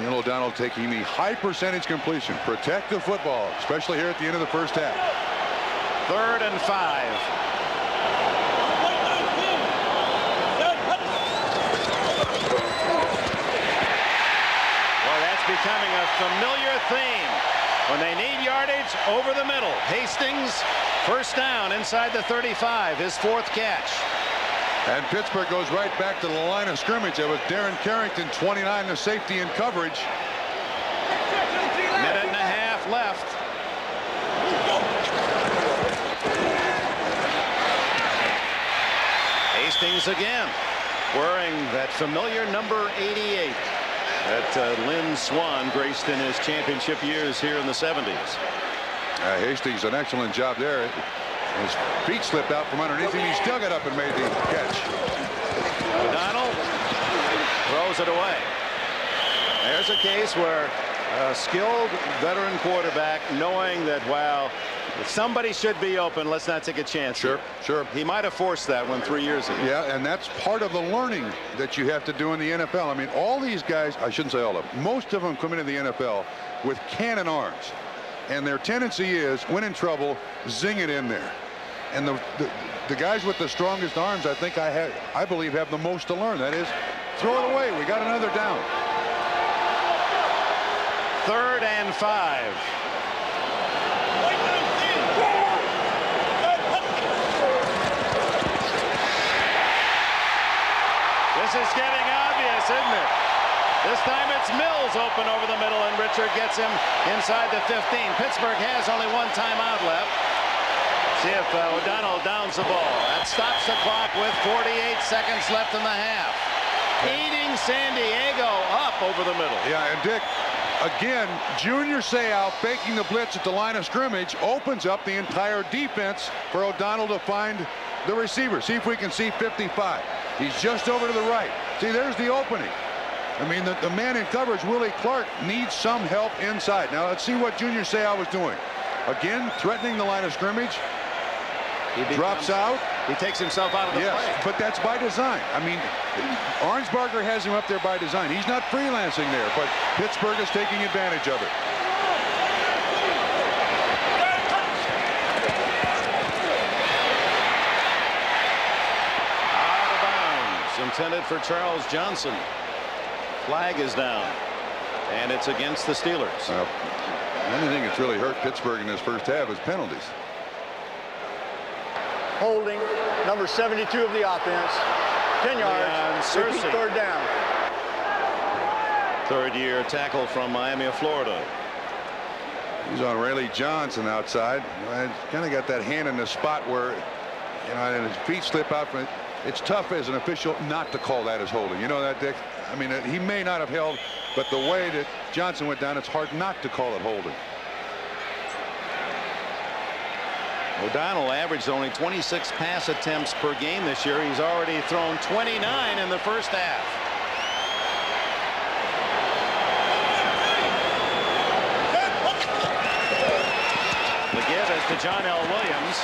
Neil O'Donnell taking the high percentage completion. Protect the football, especially here at the end of the first half. 3rd and 5. Becoming a familiar theme. When they need yardage, over the middle. Hastings, first down inside the 35, his 4th catch. And Pittsburgh goes right back to the line of scrimmage. It was Darren Carrington, 29, the safety in coverage. Minute and a half left. Hastings again, wearing that familiar number 88. That Lynn Swann graced in his championship years here in the 70s. Hastings, an excellent job there. His feet slipped out from underneath him. He still got up and made the catch. O'Donnell throws it away. There's a case where a skilled veteran quarterback, knowing that, wow, somebody should be open, let's not take a chance. Sure. He might have forced that one 3 years ago. Yeah, and that's part of the learning that you have to do in the NFL. I mean, all these guys, I shouldn't say all of them, most of them come into the NFL with cannon arms. And their tendency is, when in trouble, zing it in there. And the guys with the strongest arms, I believe, have the most to learn. That is, throw it away. We got another down. 3rd and 5. This is getting obvious, isn't it? This time it's Mills open over the middle, and Richard gets him inside the 15. Pittsburgh has only one timeout left. See if O'Donnell downs the ball. That stops the clock with 48 seconds left in the half. Eating San Diego up over the middle. Yeah, and Dick, again, Junior Seau faking the blitz at the line of scrimmage opens up the entire defense for O'Donnell to find the receiver. See if we can see 55. He's just over to the right. See, there's the opening. I mean, the man in coverage, Willie Clark, needs some help inside. Now, let's see what Junior Seau was doing. Again, threatening the line of scrimmage. He drops out. He takes himself out of the play. But that's by design. I mean, Arnsparger has him up there by design. He's not freelancing there, but Pittsburgh is taking advantage of it. Out of bounds. Intended for Charles Johnson. Flag is down. And it's against the Steelers. The only thing that's really hurt Pittsburgh in this first half is penalties. Holding, number 72 of the offense. 10 yards. Repeat, third down. Third-year tackle from Miami of Florida. He's on Rayleigh Johnson outside. Kind of got that hand in the spot where, you know, and his feet slip out from it. It's tough as an official not to call that as holding. You know that, Dick? I mean, he may not have held, but the way that Johnson went down, it's hard not to call it holding. O'Donnell averaged only 26 pass attempts per game this year. He's already thrown 29 in the first half. The give is to John L. Williams.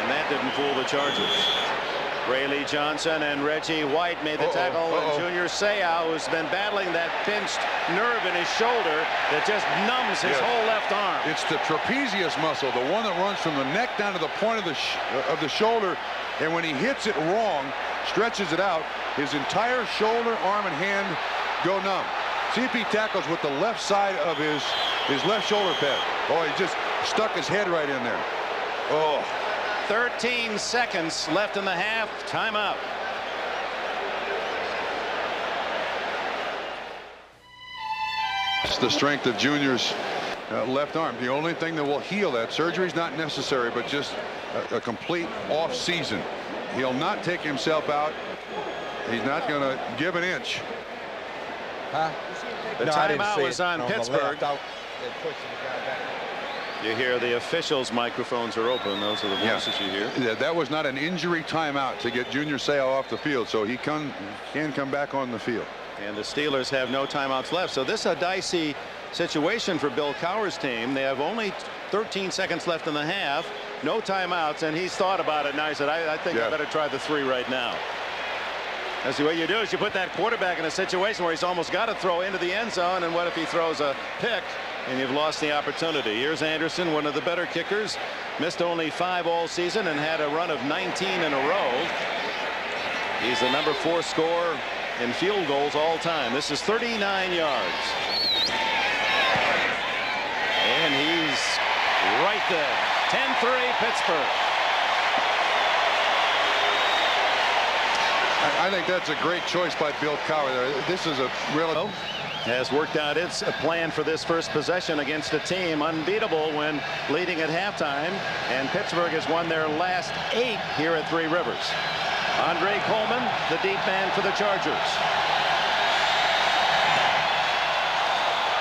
And that didn't fool the Chargers. Rayleigh Johnson and Reggie White made the tackle. And Junior Seau, who's been battling that pinched nerve in his shoulder that just numbs his whole left arm. It's the trapezius muscle, the one that runs from the neck down to the point of the shoulder. And when he hits it wrong, stretches it out, his entire shoulder, arm, and hand go numb. See if he tackles with the left side of his left shoulder pad. Oh, he just stuck his head right in there. Oh. 13 seconds left in the half. Timeout. It's the strength of Junior's left arm. The only thing that will heal that, surgery is not necessary, but just a complete off season. He'll not take himself out. He's not going to give an inch. The timeout was on Pittsburgh. You hear the officials' microphones are open. Those are the voices you hear. Yeah, that was not an injury timeout to get Junior Seau off the field, so he can come back on the field. And the Steelers have no timeouts left. So this is a dicey situation for Bill Cowher's team. They have only 13 seconds left in the half, no timeouts, and he's thought about it now. He said, I think I better try the 3 right now. That's the way you do is you put that quarterback in a situation where he's almost got to throw into the end zone, and what if he throws a pick and you've lost the opportunity? Here's Anderson, one of the better kickers, missed only 5 all season and had a run of 19 in a row. He's the number 4 scorer in field goals all time. This is 39 yards. And he's right there. 10-3 Pittsburgh. I think that's a great choice by Bill Cowher. This is a real has worked out its plan for this first possession against a team unbeatable when leading at halftime, and Pittsburgh has won their last 8 here at Three Rivers. Andre Coleman, the deep man for the Chargers.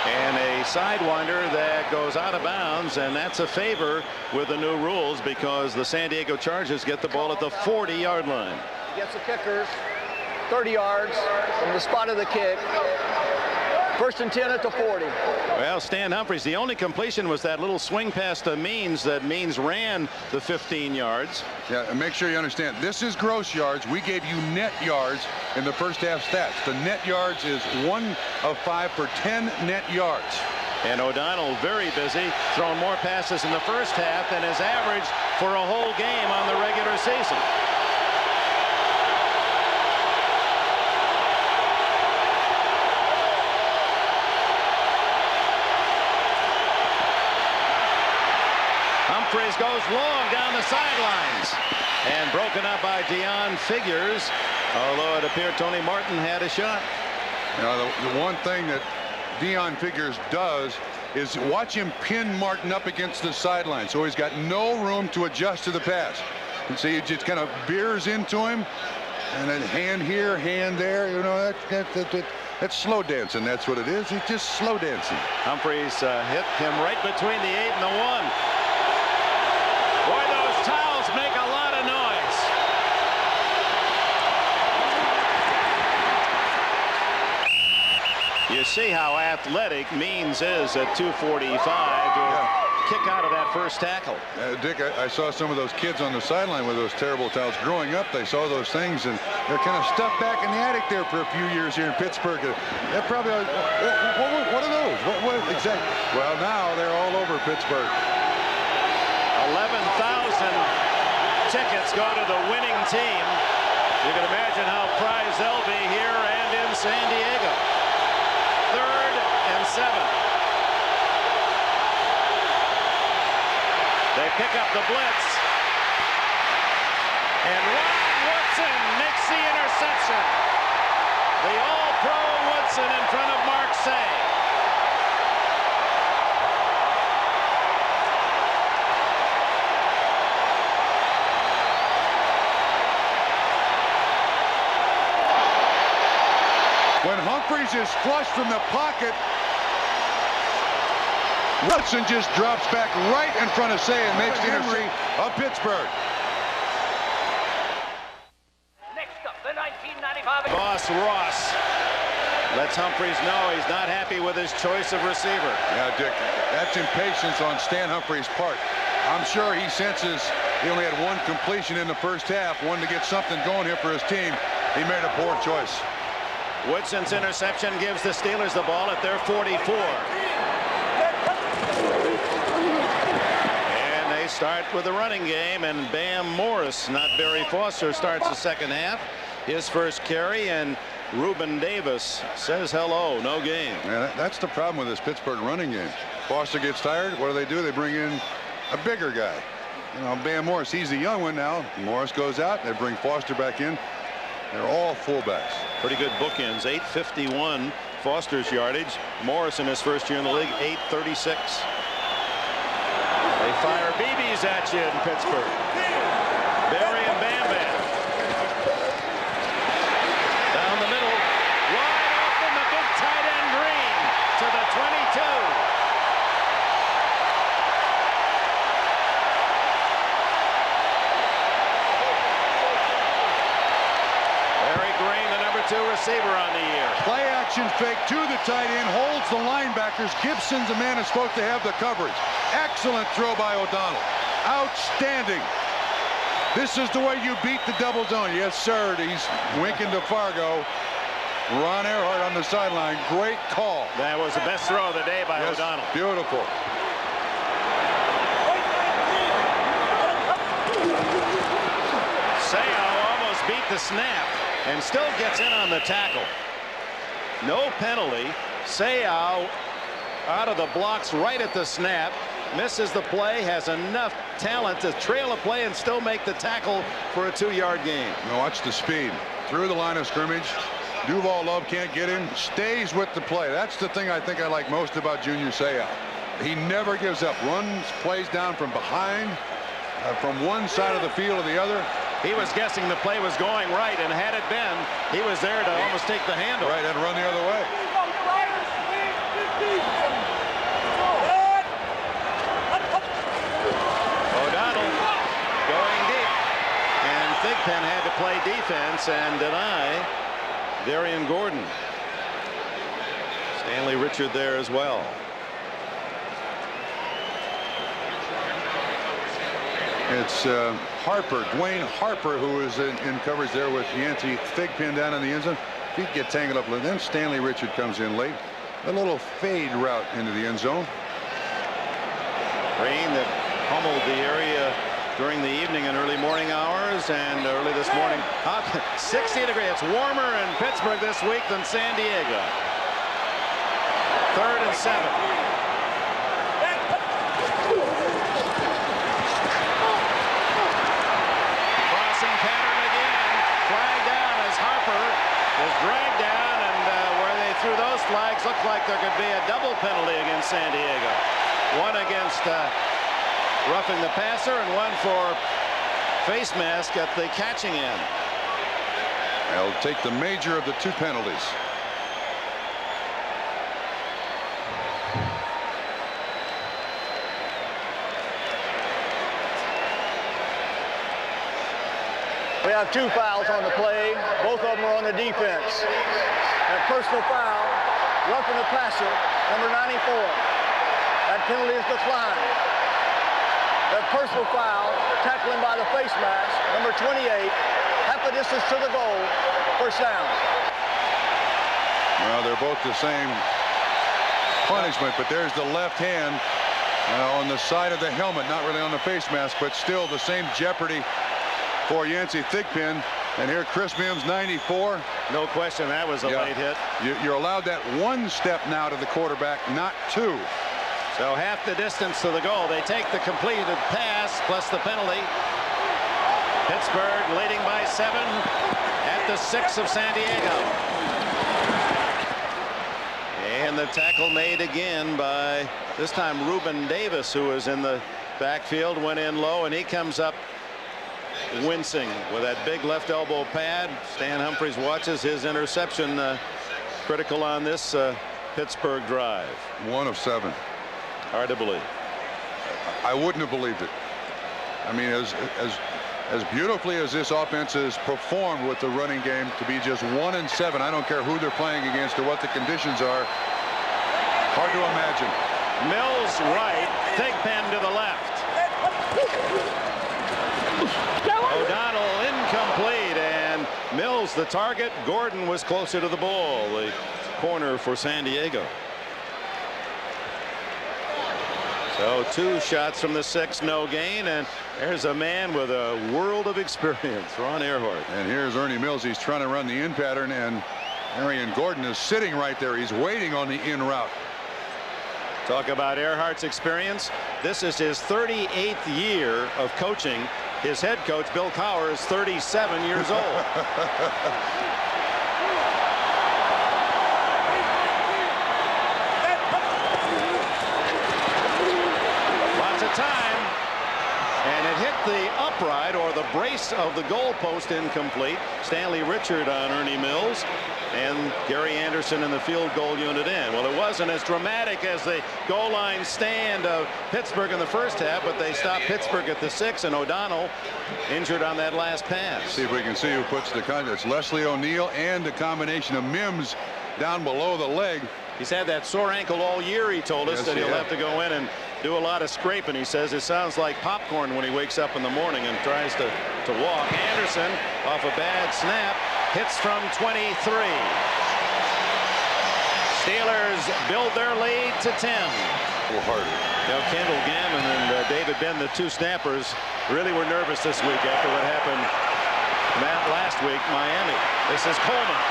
And a sidewinder that goes out of bounds, and that's a favor with the new rules because the San Diego Chargers get the ball at the 40-yard line. Gets the kickers 30 yards from the spot of the kick. 1st and 10 at the 40. Well, Stan Humphries, the only completion was that little swing pass to Means that Means ran the 15 yards. Yeah, and make sure you understand, this is gross yards. We gave you net yards in the first half stats. The net yards is 1 of 5 for 10 net yards. And O'Donnell very busy, throwing more passes in the first half than his average for a whole game on the regular season. Humphries goes long down the sidelines and broken up by Deion Figures, although it appeared Tony Martin had a shot. You know, the one thing that Deion Figures does is watch him pin Martin up against the sideline, so he's got no room to adjust to the pass. And so he just kind of veers into him, and then hand here, hand there. You know, that's slow dancing. That's what it is. He's just slow dancing. Humphreys hit him right between the 8 and the 1. Boy, those towels make a lot of noise. You see how athletic Means is at 245 to kick out of that first tackle. Dick, I saw some of those kids on the sideline with those terrible towels. Growing up, they saw those things, and they're kind of stuffed back in the attic there for a few years here in Pittsburgh. That probably, what are those? What exactly? Well, now they're all over Pittsburgh. 11,000 tickets go to the winning team. You can imagine how prized they'll be here and in San Diego. 3rd and 7. They pick up the blitz. And Ron Woodson makes the interception. The All-Pro Woodson in front of Mark Say. When Humphreys is flushed from the pocket, Woodson just drops back right in front of Say and makes the interception of Pittsburgh. Next up, the 1995. Boss Ross lets Humphreys know he's not happy with his choice of receiver. Yeah, Dick, that's impatience on Stan Humphreys' part. I'm sure he senses he only had one completion in the first half, one to get something going here for his team. He made a poor choice. Woodson's interception gives the Steelers the ball at their 44. And they start with the running game, and Bam Morris, not Barry Foster, starts the second half. His first carry, and Reuben Davis says hello, no gain. Yeah, that's the problem with this Pittsburgh running game. Foster gets tired. What do? They bring in a bigger guy. You know, Bam Morris, he's the young one now. Morris goes out. They bring Foster back in. They're all fullbacks. Pretty good bookends. 851 Foster's yardage. Morris in his first year in the league, 836. They fire BBs at you in Pittsburgh. Barry and Bam Bam. Down the middle. Wide open, the big tight end Green to the 22. Two receiver on the year. Play action fake to the tight end, holds the linebackers. Gibson's the man who's supposed to have the coverage. Excellent throw by O'Donnell. Outstanding. This is the way you beat the double zone. Yes, sir. He's winking to Fargo. Ron Earhart on the sideline. Great call. That was the best throw of the day by O'Donnell. Beautiful. Sayo almost beat the snap and still gets in on the tackle. No penalty. Sayo out of the blocks right at the snap. Misses the play. Has enough talent to trail a play and still make the tackle for a 2-yard gain. Now watch the speed. Through the line of scrimmage. Duval Love can't get in. Stays with the play. That's the thing I think I like most about Junior Seau. He never gives up. Runs plays down from behind, from one side of the field to the other. He was guessing the play was going right, and had it been, he was there to almost take the handle. Right, and run the other way. O'Donnell going deep, and Thigpen had to play defense and deny Darian Gordon. Stanley Richard there as well. It's Harper, Dwayne Harper, who is in coverage there with Yancey Thigpen down in the end zone. Feet get tangled up. Then Stanley Richard comes in late. A little fade route into the end zone. Rain that pummeled the area during the evening and early morning hours, and early this morning. 60 degrees. It's warmer in Pittsburgh this week than San Diego. 3rd and 7. Pattern again. Flag down as Harper is dragged down, and where they through those flags, looked like there could be a double penalty against San Diego. One against roughing the passer and one for face mask at the catching end. They'll take the major of the two penalties. We have 2 fouls on the play. Both of them are on the defense. A personal foul, roughing the passer, number 94. That penalty is declined. That personal foul, tackling by the face mask, number 28, half a distance to the goal, first down. Well, they're both the same punishment, but there's the left hand on the side of the helmet, not really on the face mask, but still the same jeopardy for Yancey Thigpen. And here Chris Mims, 94. No question that was a late hit. You're allowed that 1 step now to the quarterback, not 2. So half the distance to the goal. They take the completed pass plus the penalty. Pittsburgh leading by 7 at the 6 of San Diego. And the tackle made again by, this time, Reuben Davis, who was in the backfield, went in low, and he comes up wincing with that big left elbow pad. Stan Humphries watches his interception, critical on this Pittsburgh drive. 1 of 7. Hard to believe. I wouldn't have believed it. I mean, as beautifully as this offense has performed with the running game, to be just 1 and 7, I don't care who they're playing against or what the conditions are. Hard to imagine. Mills right, Thigpen to the left. O'Donnell incomplete, and Mills the target. Gordon was closer to the ball, the corner for San Diego. So 2 shots from the 6, no gain, and there's a man with a world of experience, Ron Earhart. And here's Ernie Mills. He's trying to run the in pattern, and Arian Gordon is sitting right there. He's waiting on the in route. Talk about Earhart's experience. This is his 38th year of coaching. His head coach, Bill Cowher, is 37 years old. Lots of time. And it hit the upright or the brace of the goalpost, incomplete. Stanley Richard on Ernie Mills. And Gary Anderson in the field goal unit in. Well, it wasn't as dramatic as the goal line stand of Pittsburgh in the first half, but they stopped Pittsburgh at the 6, and O'Donnell injured on that last pass. See if we can see who puts the contest. Leslie O'Neal and the combination of Mims down below the leg. He's had that sore ankle all year, he told us, that he'll have to go in and do a lot of scraping. He says it sounds like popcorn when he wakes up in the morning and tries to walk. Anderson off a bad snap. Hits from 23. Steelers build their lead to 10. A little harder. Now Kendall Gammon and David Ben, the 2 snappers, really were nervous this week after what happened last week, Miami. This is Coleman.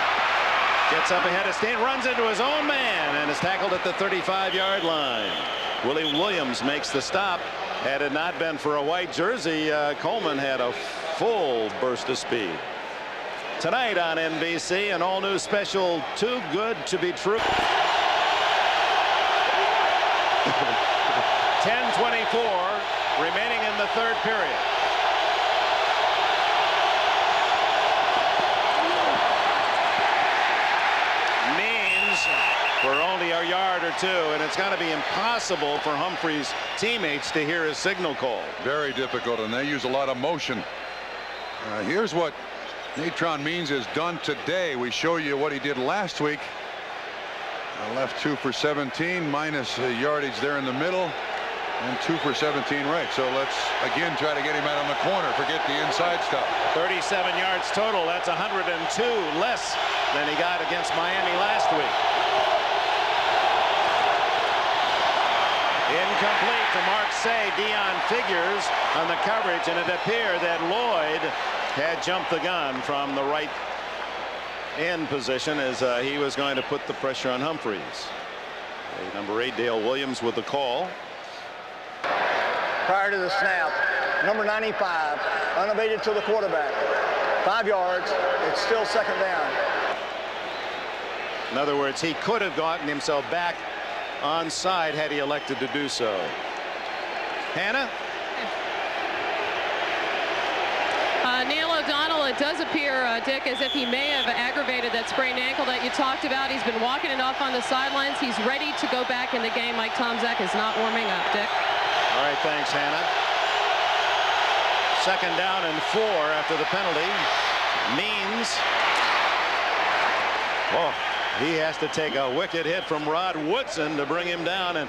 Gets up ahead of Stan, runs into his own man, and is tackled at the 35-yard line. Willie Williams makes the stop. Had it not been for a white jersey, Coleman had a full burst of speed. Tonight on NBC, an all-new special, Too Good to Be True. 10:24 remaining in the 3rd period. Means for only a yard or 2, and it's going to be impossible for Humphries' teammates to hear his signal call. Very difficult, and they use a lot of motion. Here's what Natron Means has done today. We show you what he did last week. Left 2 for 17, minus yardage there in the middle, and 2 for 17 right. So let's again try to get him out on the corner. Forget the inside stuff. 37 yards total. That's 102 less than he got against Miami last week. Incomplete to Mark Say. Dion Figures on the coverage, and it appeared that Lloyd had jumped the gun from the right end position as he was going to put the pressure on Humphries. Number 8, Dale Williams, with the call. Prior to the snap, number 95, unabated to the quarterback. 5 yards. It's still 2nd down. In other words, he could have gotten himself back onside had he elected to do so. Hannah? Neil O'Donnell, it does appear, Dick, as if he may have aggravated that sprained ankle that you talked about. He's been walking it off on the sidelines. He's ready to go back in the game. Mike Tomczak is not warming up, Dick. All right, thanks, Hannah. 2nd down and 4 after the penalty. Means he has to take a wicked hit from Rod Woodson to bring him down, and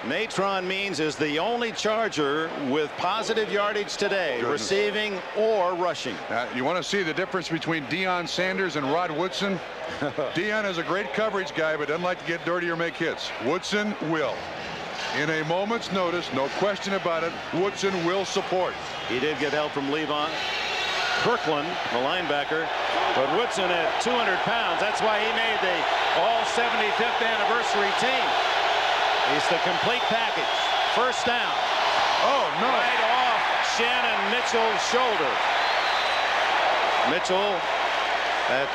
Natron Means is the only Charger with positive yardage today, receiving or rushing. You want to see the difference between Deion Sanders and Rod Woodson? Deion is a great coverage guy, but doesn't like to get dirty or make hits. Woodson will. In a moment's notice, no question about it, Woodson will support. He did get help from Levon Kirkland, the linebacker, but Woodson at 200 pounds. That's why he made the all-75th anniversary team. He's the complete package. 1st down. Oh, no. Right off Shannon Mitchell's shoulder. Mitchell, that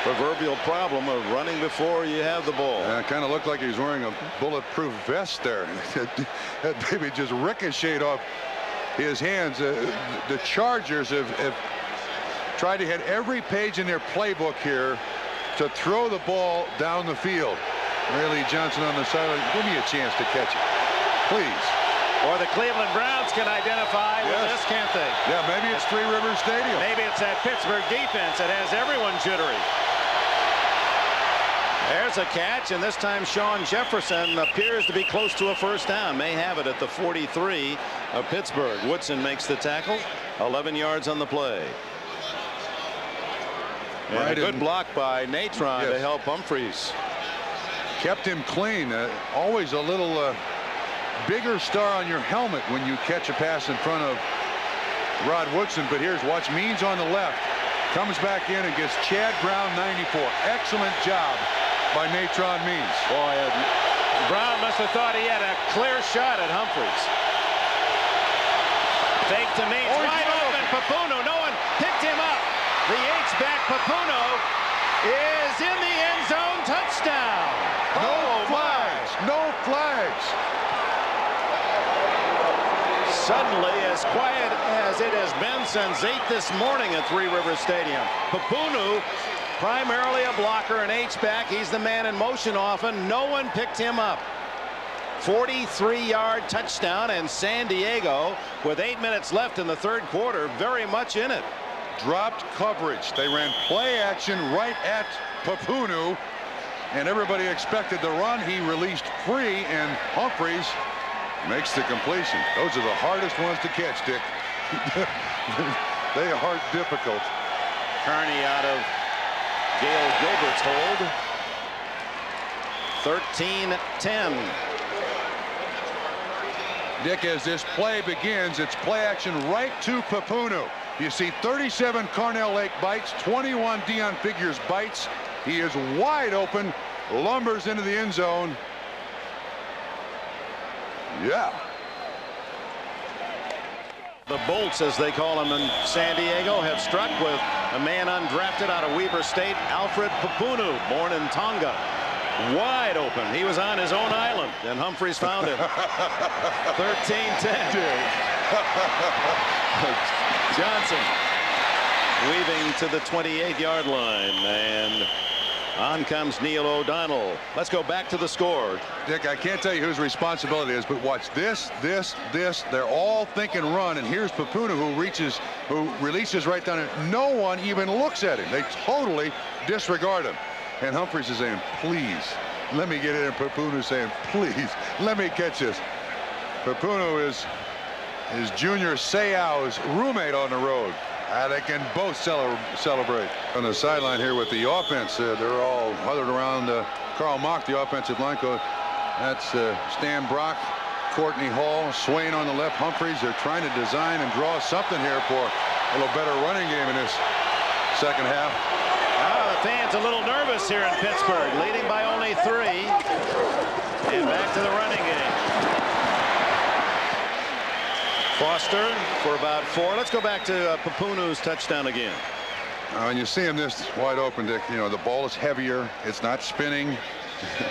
proverbial problem of running before you have the ball. It kind of looked like he was wearing a bulletproof vest there. That baby just ricocheted off his hands. The Chargers have tried to hit every page in their playbook here to throw the ball down the field. Ray Johnson on the sideline. Give me a chance to catch it, please. Or the Cleveland Browns can identify with this, can't they? Yeah, maybe it's Three Rivers Stadium. Maybe it's that Pittsburgh defense that has everyone jittery. There's a catch, and this time Sean Jefferson appears to be close to a 1st down. May have it at the 43 of Pittsburgh. Woodson makes the tackle. 11 yards on the play. And a good block by Natron to help Humphreys. Kept him clean. Always a little bigger star on your helmet when you catch a pass in front of Rod Woodson. But here's watch Means on the left. Comes back in and gets Chad Brown 94. Excellent job by Natron Means. Boy, Brown must have thought he had a clear shot at Humphreys. Fake to Means. Wide open. Papuno. No one picked him up. The H-back Papuno is in the end zone. Touchdown. No flags. No flags. Suddenly, as quiet as it has been since 8 this morning at Three Rivers Stadium. Papuno, primarily a blocker, an H-back. He's the man in motion often. No one picked him up. 43-yard touchdown, and San Diego, with 8 minutes left in the 3rd quarter, very much in it. Dropped coverage. They ran play action right at Papuno, and everybody expected the run. He released free, and Humphreys makes the completion. Those are the hardest ones to catch, Dick. They are difficult. Kearney out of Gail Gilbert's hold. 13-10. Dick, as this play begins, it's play action right to Papuno. You see 37 Carnell Lake bites, 21 Dion Figures bites. He is wide open, lumbers into the end zone. Yeah. The Bolts, as they call him in San Diego, have struck with a man undrafted out of Weber State, Alfred Papuno, born in Tonga. Wide open. He was on his own island, and Humphreys found him. 13-10. Johnson weaving to the 28-yard line, and on comes Neil O'Donnell. Let's go back to the score. Dick, I can't tell you whose responsibility it is, but watch this. They're all thinking run, and here's Papuno who releases right down there. No one even looks at him. They totally disregard him. And Humphreys is saying, please, let me get in. And Papuno saying, please, let me catch this. Papuno is Junior Seau's roommate on the road. They can both celebrate. On the sideline here with the offense, they're all huddled around Carl Mock, the offensive line coach. That's Stan Brock, Courtney Hall, Swain on the left, Humphreys. They're trying to design and draw something here for a little better running game in this second half. The fans a little nervous here in Pittsburgh, leading by only 3. And back to the running game. Foster for about 4. Let's go back to Papuno's touchdown again. When you see him this wide open, Dick, you know, the ball is heavier. It's not spinning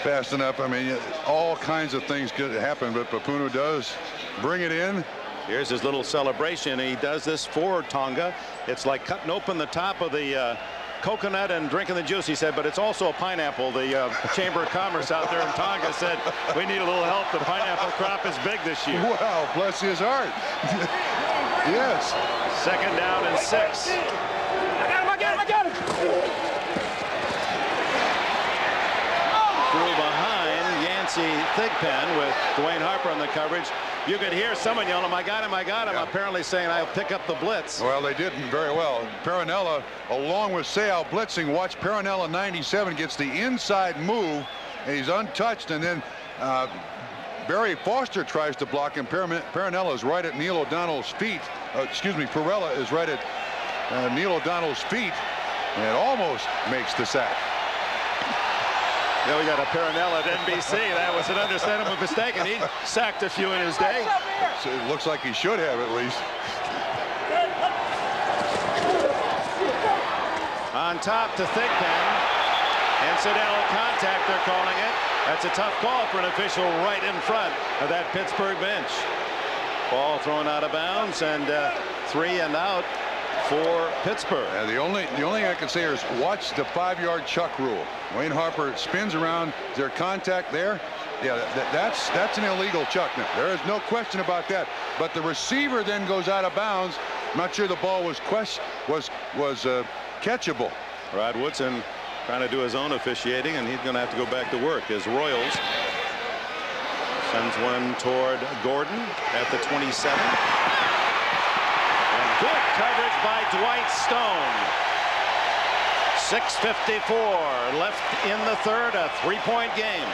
fast enough. I mean, all kinds of things could happen, but Papuno does bring it in. Here's his little celebration. He does this for Tonga. It's like cutting open the top of the coconut and drinking the juice, he said, but it's also a pineapple. The Chamber of Commerce out there in Tonga said, we need a little help. The pineapple crop is big this year. Wow, bless his heart. Yes. 2nd down and 6. I got him. Through behind Yancey Thigpen with Dwayne Harper on the coverage. You could hear someone yelling, I got him, Yeah. apparently saying, I'll pick up the blitz. Well, they didn't very well. Peronella, along with Seau blitzing, watch Peronella 97 gets the inside move, and he's untouched, and then Barry Foster tries to block him. Peronella is right at Neil O'Donnell's feet. Perella is right at Neil O'Donnell's feet, and almost makes the sack. Yeah, we got a Peronella at NBC. That was an understandable mistake, and he sacked a few in his day. So it looks like he should have, at least. On top to Thigpen. Incidental contact, they're calling it. That's a tough call for an official right in front of that Pittsburgh bench. Ball thrown out of bounds, and 3 and out for Pittsburgh. The only thing I can say is watch the 5-yard chuck rule. Wayne Harper spins around. Is there contact there? Yeah, that's an illegal chuck. Now, there is no question about that. But the receiver then goes out of bounds. I'm not sure the ball was catchable. Rod Woodson trying to do his own officiating, and he's going to have to go back to work as Royals sends one toward Gordon at the 27. And good coverage by Dwight Stone. 6:54 left in the third, a 3-point game.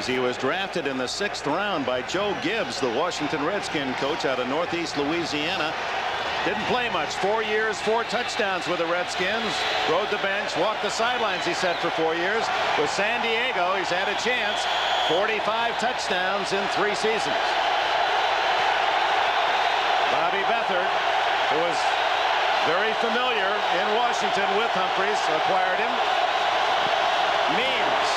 He was drafted in the 6th round by Joe Gibbs, the Washington Redskin coach out of Northeast Louisiana. Didn't play much. 4 years, 4 touchdowns with the Redskins. Rode the bench, walked the sidelines, he said, for 4 years. With San Diego, he's had a chance. 45 touchdowns in 3 seasons. Bobby Beathard, who was very familiar in Washington with Humphreys, acquired him. Means.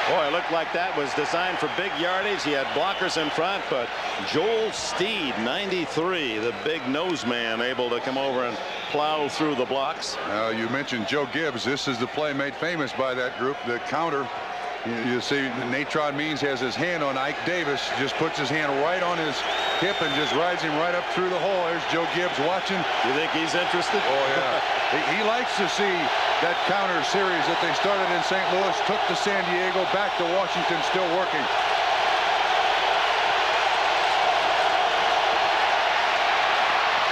Boy, it looked like that was designed for big yardage. He had blockers in front, but Joel Steed, 93, the big nose man, able to come over and plow through the blocks. You mentioned Joe Gibbs. This is the play made famous by that group, the counter. You see Natron Means has his hand on Ike Davis, just puts his hand right on his hip and just rides him right up through the hole. There's Joe Gibbs watching. You think he's interested? Oh, yeah. he likes to see that counter series that they started in St. Louis, took to San Diego, back to Washington, still working.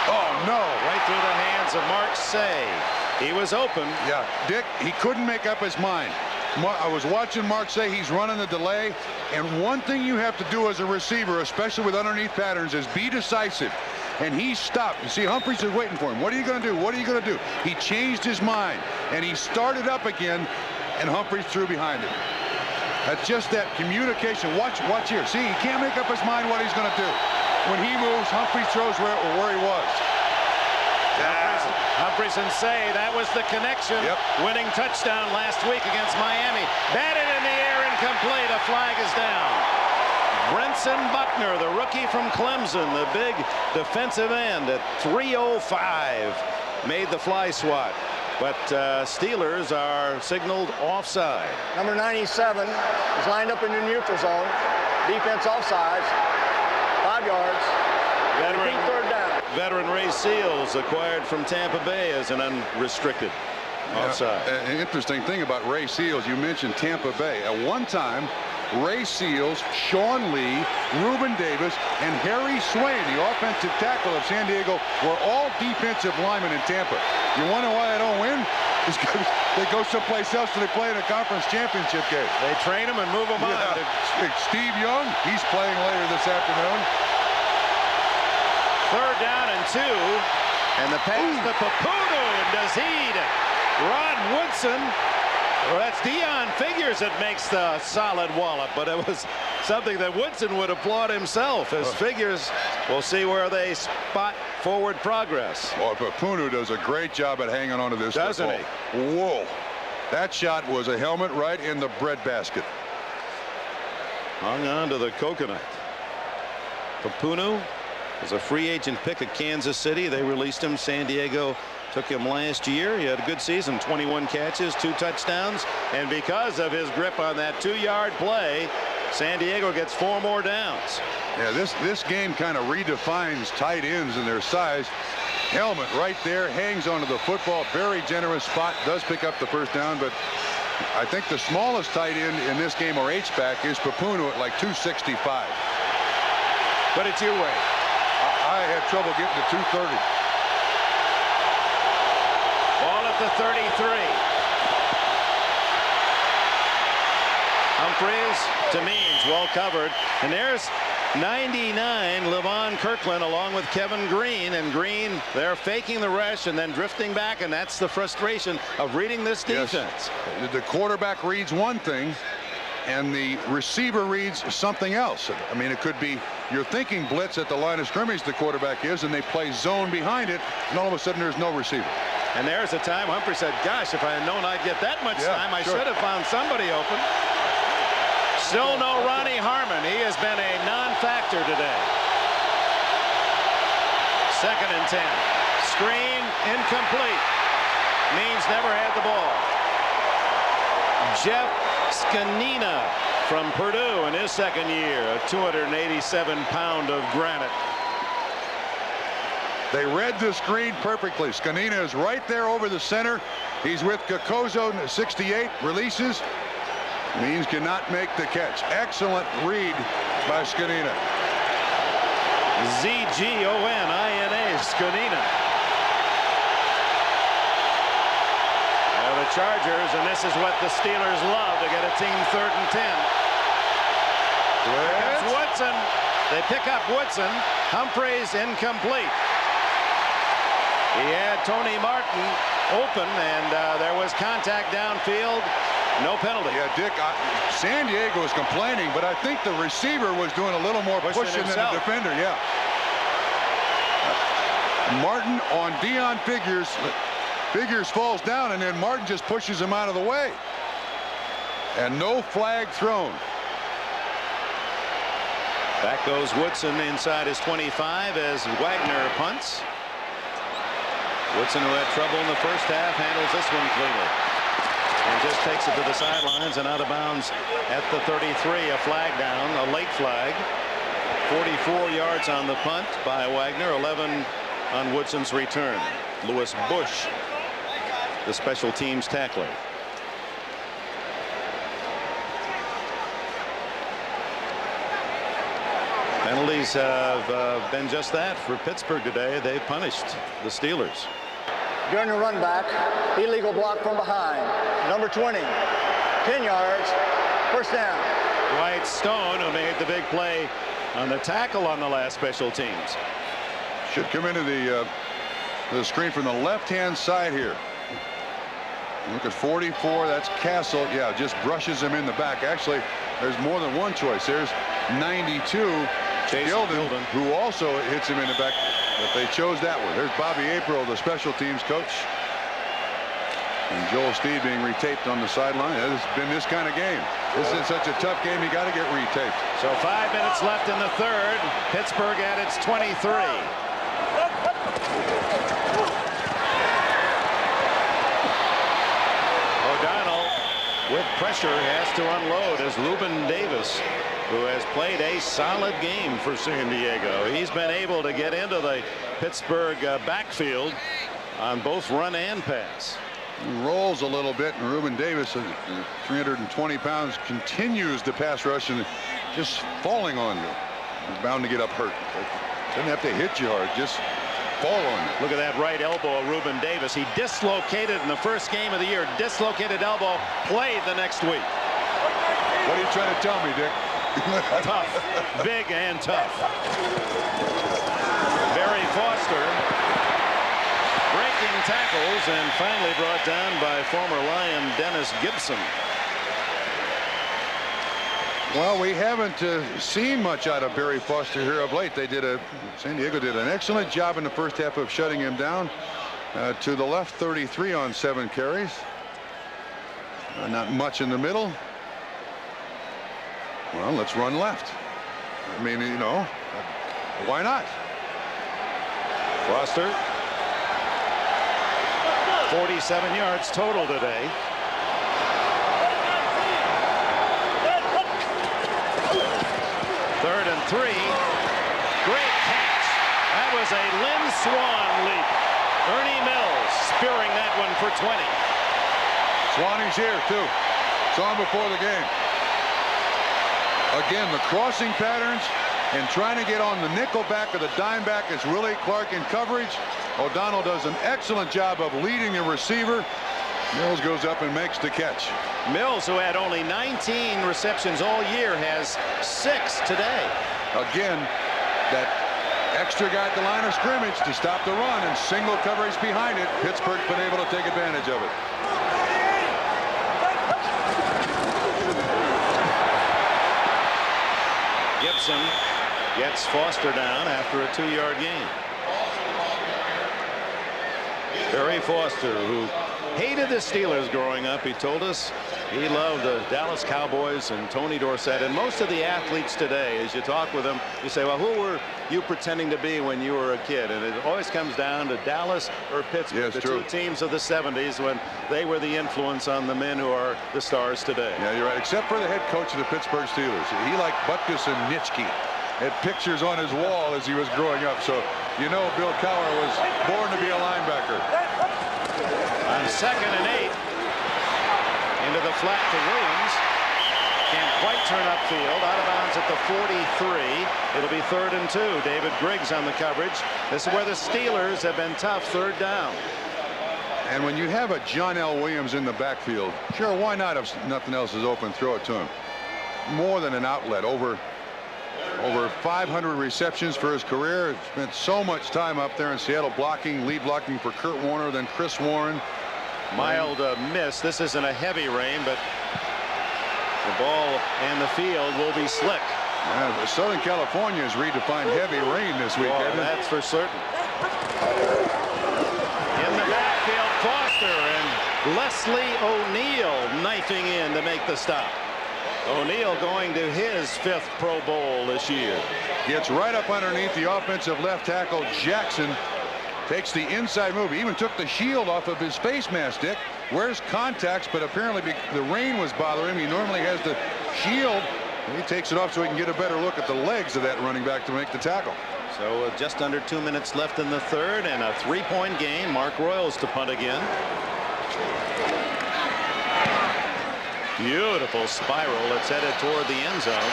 Oh, no. Right through the hands of Mark Say. He was open. Yeah, Dick, he couldn't make up his mind. I was watching Mark Say, he's running the delay, and one thing you have to do as a receiver, especially with underneath patterns, is be decisive. And he stopped. You see, Humphreys is waiting for him. What are you going to do? What are you going to do? He changed his mind, and he started up again, and Humphreys threw behind him. That's just that communication. Watch here. See, he can't make up his mind what he's going to do. When he moves, Humphreys throws where he was. Humphreys and Say, that was the connection. Yep. Winning touchdown last week against Miami. Batted in the air, incomplete. A flag is down. Brenson Buckner, the rookie from Clemson, the big defensive end at 3:05, made the fly swat. But Steelers are signaled offside. Number 97 is lined up in the neutral zone. Defense offsides. 5 yards. Repeat 3rd down. Veteran Ray Seals, acquired from Tampa Bay as an unrestricted offside. An interesting thing about Ray Seals, you mentioned Tampa Bay. At one time, Ray Seals, Sean Lee, Reuben Davis, and Harry Swain, the offensive tackle of San Diego, were all defensive linemen in Tampa. You wonder why they don't win? It's because they go someplace else and they play in a conference championship game. They train them and move them on. Steve Young, he's playing later this afternoon. 3rd down and 2, and the pass to Papuno, and Dazid. Rod Woodson Well, that's Dion Figures that makes the solid wallop, but it was something that Woodson would applaud himself. As Figures, we'll see where they spot forward progress. Well, Papunu does a great job at hanging on to this. Doesn't he? Whoa. That shot was a helmet right in the breadbasket. Hung on to the coconut. Papunu was a free agent pick at Kansas City. They released him. San Diego took him last year. He had a good season, 21 catches, 2 touchdowns, and because of his grip on that 2-yard play, San Diego gets 4 more downs. Yeah, this game kind of redefines tight ends and their size. Helmet right there, hangs onto the football, very generous spot, does pick up the first down, but I think the smallest tight end in this game, or H-back, is Papunu at like 265. But it's your way. I had trouble getting to 230. Ball at the 33. Humphreys to Means, well covered, and there's 99 Levon Kirkland along with Kevin Green, and Green, they're faking the rush and then drifting back, and that's the frustration of reading this defense. Yes. The quarterback reads one thing and the receiver reads something else. I mean, it could be you're thinking blitz at the line of scrimmage, the quarterback is, and they play zone behind it, and all of a sudden there's no receiver. And there's a time Humphrey said, gosh, if I had known I'd get that much time, I should have found somebody open. Still no Ronnie Harmon. He has been a non-factor today. 2nd and 10. Screen incomplete. Means never had the ball. Jeff Scanina from Purdue in his 2nd year, a 287-pound of granite. They read the screen perfectly. Scanina is right there over the center. He's with Kakozo, 68, releases. Means cannot make the catch. Excellent read by Scanina. Z-G-O-N-I-N-A, Scanina. The Chargers, and this is what the Steelers love, to get a team 3rd and 10. There's Woodson. They pick up Woodson. Humphreys incomplete. He had Tony Martin open, and there was contact downfield. No penalty. Yeah, Dick, San Diego was complaining, but I think the receiver was doing a little more pushing than the defender. Yeah. Martin on Dion Figures. Figures falls down, and then Martin just pushes him out of the way. And no flag thrown. Back goes Woodson inside his 25 as Wagner punts. Woodson, who had trouble in the first half, handles this one cleanly. And just takes it to the sidelines and out of bounds at the 33. A flag down, a late flag. 44 yards on the punt by Wagner, 11 on Woodson's return. Lewis Bush, the special teams tackler. Penalties have been just that for Pittsburgh today. They punished the Steelers. During the run back, illegal block from behind. Number 20, 10 yards, 1st down. Dwight Stone, who made the big play on the tackle on the last special teams. Should come into the screen from the left-hand side here. Look at 44. That's Castle. Yeah, just brushes him in the back. Actually, there's more than one choice. There's 92. Gilden, who also hits him in the back, but they chose that one. There's Bobby April, the special teams coach. And Joel Steed being retaped on the sideline. It's been this kind of game. This is such a tough game, you got to get retaped. So 5 minutes left in the 3rd. Pittsburgh at its 23. O'Donnell with pressure has to unload as Ruben Davis, who has played a solid game for San Diego. He's been able to get into the Pittsburgh backfield on both run and pass. He rolls a little bit, and Ruben Davis, 320 pounds, continues to pass rush and just falling on you. He's bound to get up hurt. Doesn't have to hit you hard, just fall on you. Look at that right elbow of Ruben Davis. He dislocated in the first game of the year. Dislocated elbow, played the next week. What are you trying to tell me, Dick? Tough, big and tough. Barry Foster breaks breaking tackles and finally brought down by former Lion Dennis Gibson. Well, we haven't seen much out of Barry Foster here of late. San Diego did an excellent job in the first half of shutting him down. To the left, 33 on 7 carries. Not much in the middle. Well, let's run left. I mean, you know, why not? Foster, 47 yards total today. Third and 3. Great catch. That was a Lynn Swan leap. Ernie Mills spearing that one for 20. Swaning's here too. Saw him before the game. Again, the crossing patterns and trying to get on the nickel back or the dime back is Willie Clark in coverage. O'Donnell does an excellent job of leading the receiver. Mills goes up and makes the catch. Mills, who had only 19 receptions all year, has 6 today. Again, that extra guy at the line of scrimmage to stop the run and single coverage behind it. Pittsburgh's been able to take advantage of it. Gibson gets Foster down after a 2-yard gain. Barry Foster, who hated the Steelers growing up, he told us he loved the Dallas Cowboys and Tony Dorsett. And most of the athletes today, as you talk with them, you say, well, who were you pretending to be when you were a kid? And it always comes down to Dallas or Pittsburgh, the two teams of the 70s when they were the influence on the men who are the stars today. Yeah, you're right, except for the head coach of the Pittsburgh Steelers. He liked Butkus and Nitschke. Had pictures on his wall as he was growing up, so you know Bill Cowher was born to be a linebacker. On 2nd and 8, into the flat to Williams. Can't quite turn upfield. Out of bounds at the 43. It'll be 3rd and 2. David Griggs on the coverage. This is where the Steelers have been tough. 3rd down. And when you have a John L. Williams in the backfield, sure, why not, if nothing else is open, throw it to him. More than an outlet. Over 500 receptions for his career. Spent so much time up there in Seattle blocking, lead blocking for Kurt Warner, then Chris Warren. Mild miss. This isn't a heavy rain, but the ball and the field will be slick. Yeah, Southern California has redefined heavy rain this week. Oh, that's for certain. In the backfield, Foster and Leslie O'Neal knifing in to make the stop. O'Neal going to his 5th Pro Bowl this year. Gets right up underneath the offensive left tackle Jackson. Takes the inside move. He even took the shield off of his face mask, Dick. Wears contacts, but apparently the rain was bothering him. He normally has the shield. He takes it off so he can get a better look at the legs of that running back to make the tackle. So just under 2 minutes left in the 3rd and a 3-point game. Mark Royals to punt again. Beautiful spiral. It's headed toward the end zone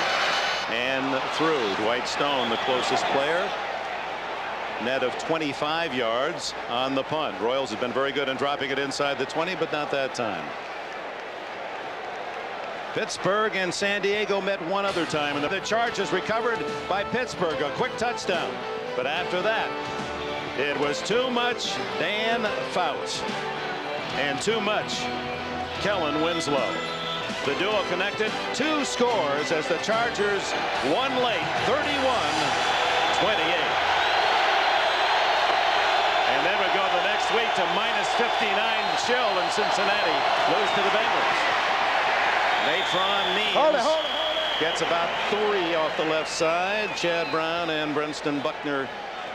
and through. Dwight Stone, the closest player. Net of 25 yards on the punt. Royals have been very good in dropping it inside the 20, but not that time. Pittsburgh and San Diego met one other time, and the charge is recovered by Pittsburgh. A quick touchdown. But after that, it was too much Dan Fouts and too much Kellen Winslow. The duo connected 2 scores as the Chargers won late, 31-28. And then we go the next week to -59 chill in Cincinnati. Lose to the Bengals. Natron Means gets about 3 off the left side. Chad Brown and Brenston Buckner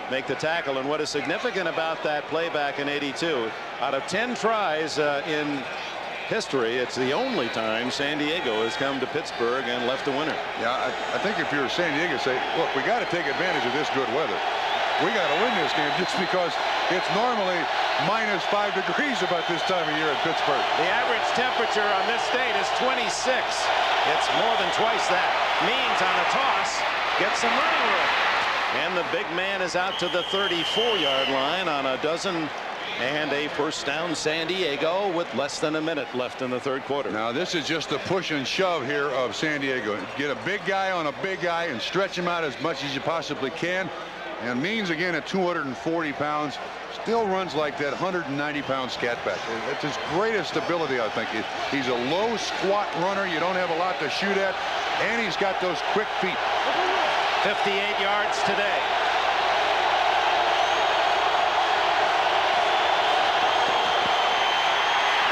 make the tackle. And what is significant about that play back in '82, out of 10 tries in history, it's the only time San Diego has come to Pittsburgh and left a winner. Yeah, I think if you're San Diego, say, look, we got to take advantage of this good weather. We got to win this game just because it's normally -5 degrees about this time of year in Pittsburgh. The average temperature on this date is 26. It's more than twice that. Means on a toss gets some running room. And the big man is out to the 34-yard line on a dozen and a first down. San Diego with less than a minute left in the 3rd quarter. Now this is just the push and shove here of San Diego. Get a big guy on a big guy and stretch him out as much as you possibly can. And Means, again, at 240 pounds, still runs like that 190-pound scat back. That's his greatest ability, I think. He's a low squat runner. You don't have a lot to shoot at, and he's got those quick feet. 58 yards today.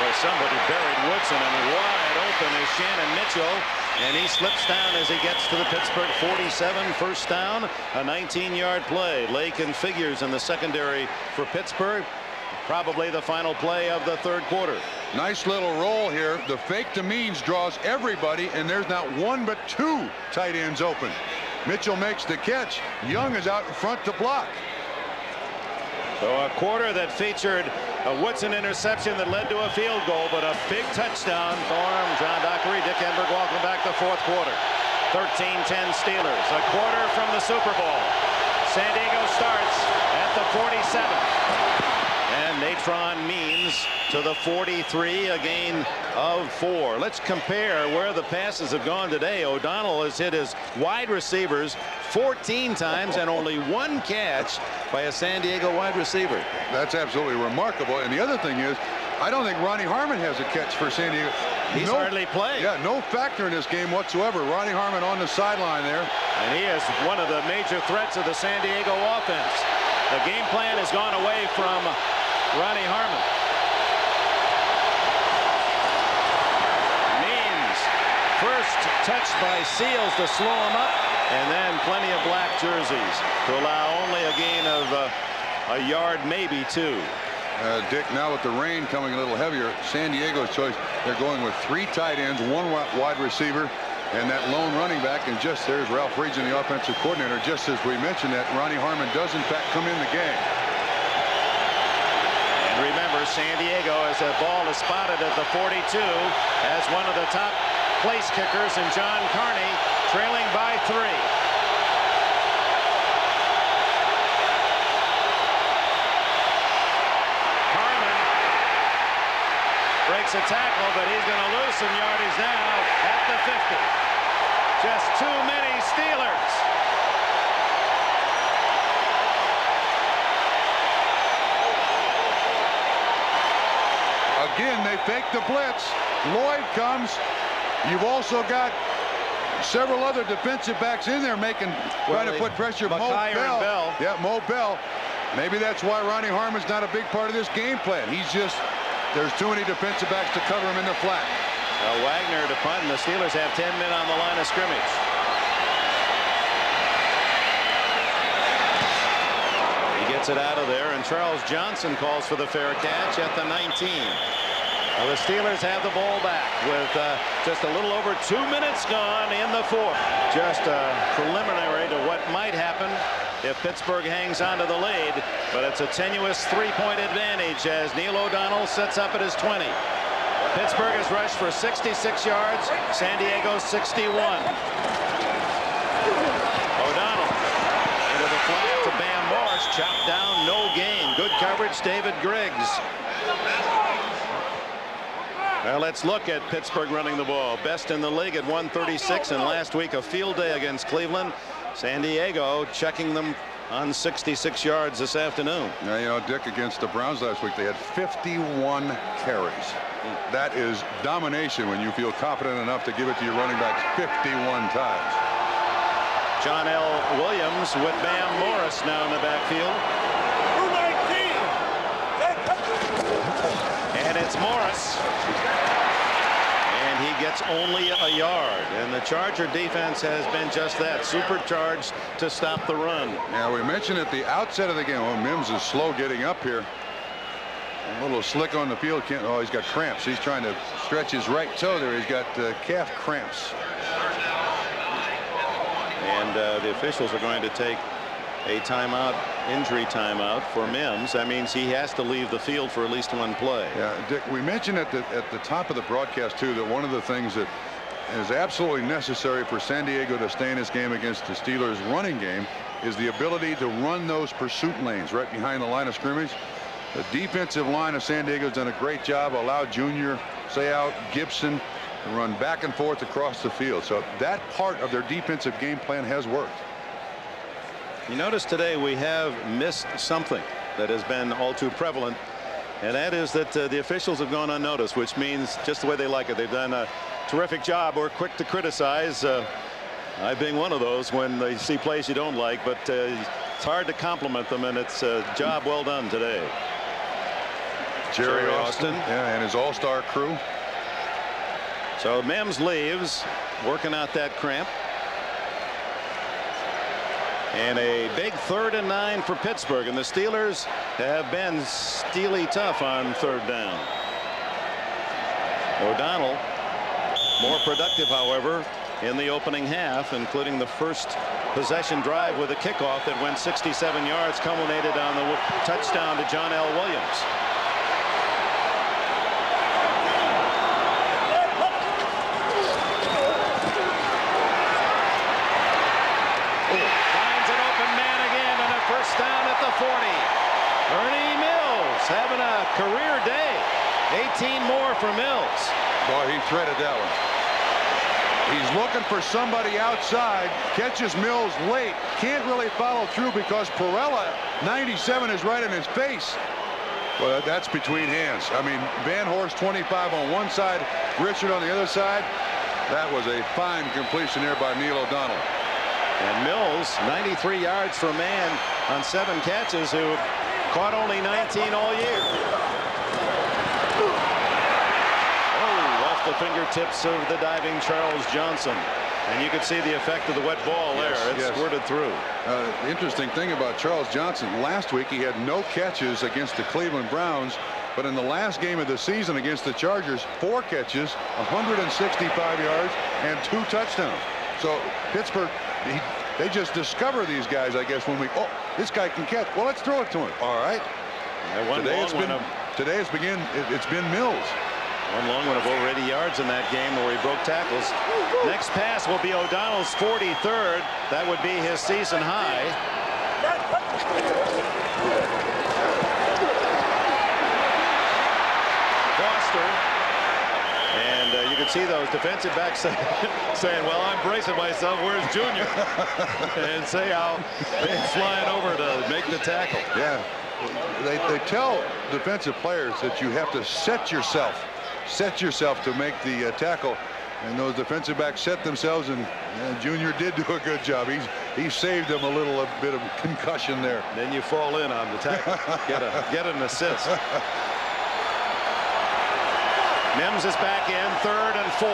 Well, somebody buried Woodson, and wide open is Shannon Mitchell. And he slips down as he gets to the Pittsburgh 47. First down, a 19-yard play. Lakin figures in the secondary for Pittsburgh. Probably the final play of the third quarter. Nice little roll here. The fake to Means draws everybody, and there's not one but two tight ends open. Mitchell makes the catch. Young is out in front to block. So a quarter that featured a Woodson interception that led to a field goal, but a big touchdown for John Dockery. Dick Enberg, welcome back to fourth quarter. 13-10 Steelers. A quarter from the Super Bowl. San Diego starts at the 47. And Natron Means to the 43, a gain of 4. Let's compare where the passes have gone today. O'Donnell has hit his wide receivers 14 times and only one catch by a San Diego wide receiver. That's absolutely remarkable. And the other thing is, I don't think Ronnie Harmon has a catch for San Diego. He's hardly played. Yeah, no factor in this game whatsoever. Ronnie Harmon on the sideline there. And he is one of the major threats of the San Diego offense. The game plan has gone away from Ronnie Harmon. Means first touched by Seals to slow him up, and then plenty of black jerseys to allow only a gain of a yard, maybe 2. Dick, now with the rain coming a little heavier, San Diego's choice, they're going with 3 tight ends, 1 wide receiver, and that lone running back. And just there's Ralph Regan, the offensive coordinator. Just as we mentioned that, Ronnie Harmon does in fact come in the game. And remember, San Diego, as a ball is spotted at the 42, has one of the top place kickers in John Carney, trailing by 3. Harmon breaks a tackle, but he's going to lose some yardage now at the 50. Just too many Steelers. Again, they fake the blitz. Lloyd comes. You've also got several other defensive backs in there trying to put pressure. Mo Bell. Yeah, Mo Bell. Maybe that's why Ronnie Harmon's not a big part of this game plan. There's too many defensive backs to cover him in the flat. Wagner to punt, and the Steelers have 10 men on the line of scrimmage. He gets it out of there, and Charles Johnson calls for the fair catch at the 19. Well, the Steelers have the ball back with just a little over 2 minutes gone in the fourth. Just preliminary to what might happen if Pittsburgh hangs on to the lead, but it's a tenuous 3-point advantage as Neil O'Donnell sets up at his 20. Pittsburgh has rushed for 66 yards, San Diego 61. O'Donnell into the flat to Bam Morris, chopped down, no gain. Good coverage, David Griggs. Well, let's look at Pittsburgh running the ball. Best in the league at 136, and last week a field day against Cleveland. San Diego checking them on 66 yards this afternoon. Now, you know, Dick, against the Browns last week, they had 51 carries. That is domination when you feel confident enough to give it to your running backs 51 times. John L. Williams with Bam Morris now in the backfield. And it's Morris. And he gets only a yard. And the Charger defense has been just that, supercharged to stop the run. Now, we mentioned at the outset of the game, Mims is slow getting up here. A little slick on the field. Oh, he's got cramps. He's trying to stretch his right toe there. He's got calf cramps. And the officials are going to take a timeout, injury timeout for Mims. That means he has to leave the field for at least one play. Yeah, Dick, we mentioned at the top of the broadcast too that one of the things that is absolutely necessary for San Diego to stay in this game against the Steelers' running game is the ability to run those pursuit lanes right behind the line of scrimmage. The defensive line of San Diego's done a great job. Allowed Junior Seau, Gibson to run back and forth across the field. So that part of their defensive game plan has worked. You notice today we have missed something that has been all too prevalent, and that is that the officials have gone unnoticed, which means just the way they like it. They've done a terrific job. We're quick to criticize. I being one of those when they see plays you don't like, but it's hard to compliment them, and it's a job well done today. Jerry Austin, yeah, and his all-star crew. So Mims leaves, working out that cramp. And a big 3rd and 9 for Pittsburgh, and the Steelers have been steely tough on 3rd down. O'Donnell more productive, however, in the opening half, including the first possession drive with a kickoff that went 67 yards, culminated on the touchdown to John L. Williams. First down at the 40. Ernie Mills having a career day. 18 more for Mills. Boy, he threaded that one. He's looking for somebody outside. Catches Mills late. Can't really follow through because Perella, 97, is right in his face. Well, that's between hands. I mean, Van Horst 25 on one side, Richard on the other side. That was a fine completion there by Neil O'Donnell. And Mills, 93 yards for a man on 7 catches, who caught only 19 all year. Oh, off the fingertips of the diving Charles Johnson. And you could see the effect of the wet ball there. It squirted through. The interesting thing about Charles Johnson, last week he had no catches against the Cleveland Browns, but in the last game of the season against the Chargers, 4 catches, 165 yards, and 2 touchdowns. So Pittsburgh, they just discover these guys, I guess, when this guy can catch. Well, let's throw it to him. All right. Today it's been Mills. One long one of over 80 yards in that game where he broke tackles. Next pass will be O'Donnell's 43rd. That would be his season high. Foster. And you can see those defensive backs saying, well, I'm bracing myself. Where's Junior? And say how he's flying over to make the tackle. Yeah. They tell defensive players that you have to set yourself to make the tackle. And those defensive backs set themselves, and Junior did do a good job. He saved them a bit of concussion there. Then you fall in on the tackle. Get an assist. Mims is back in, 3rd and 4.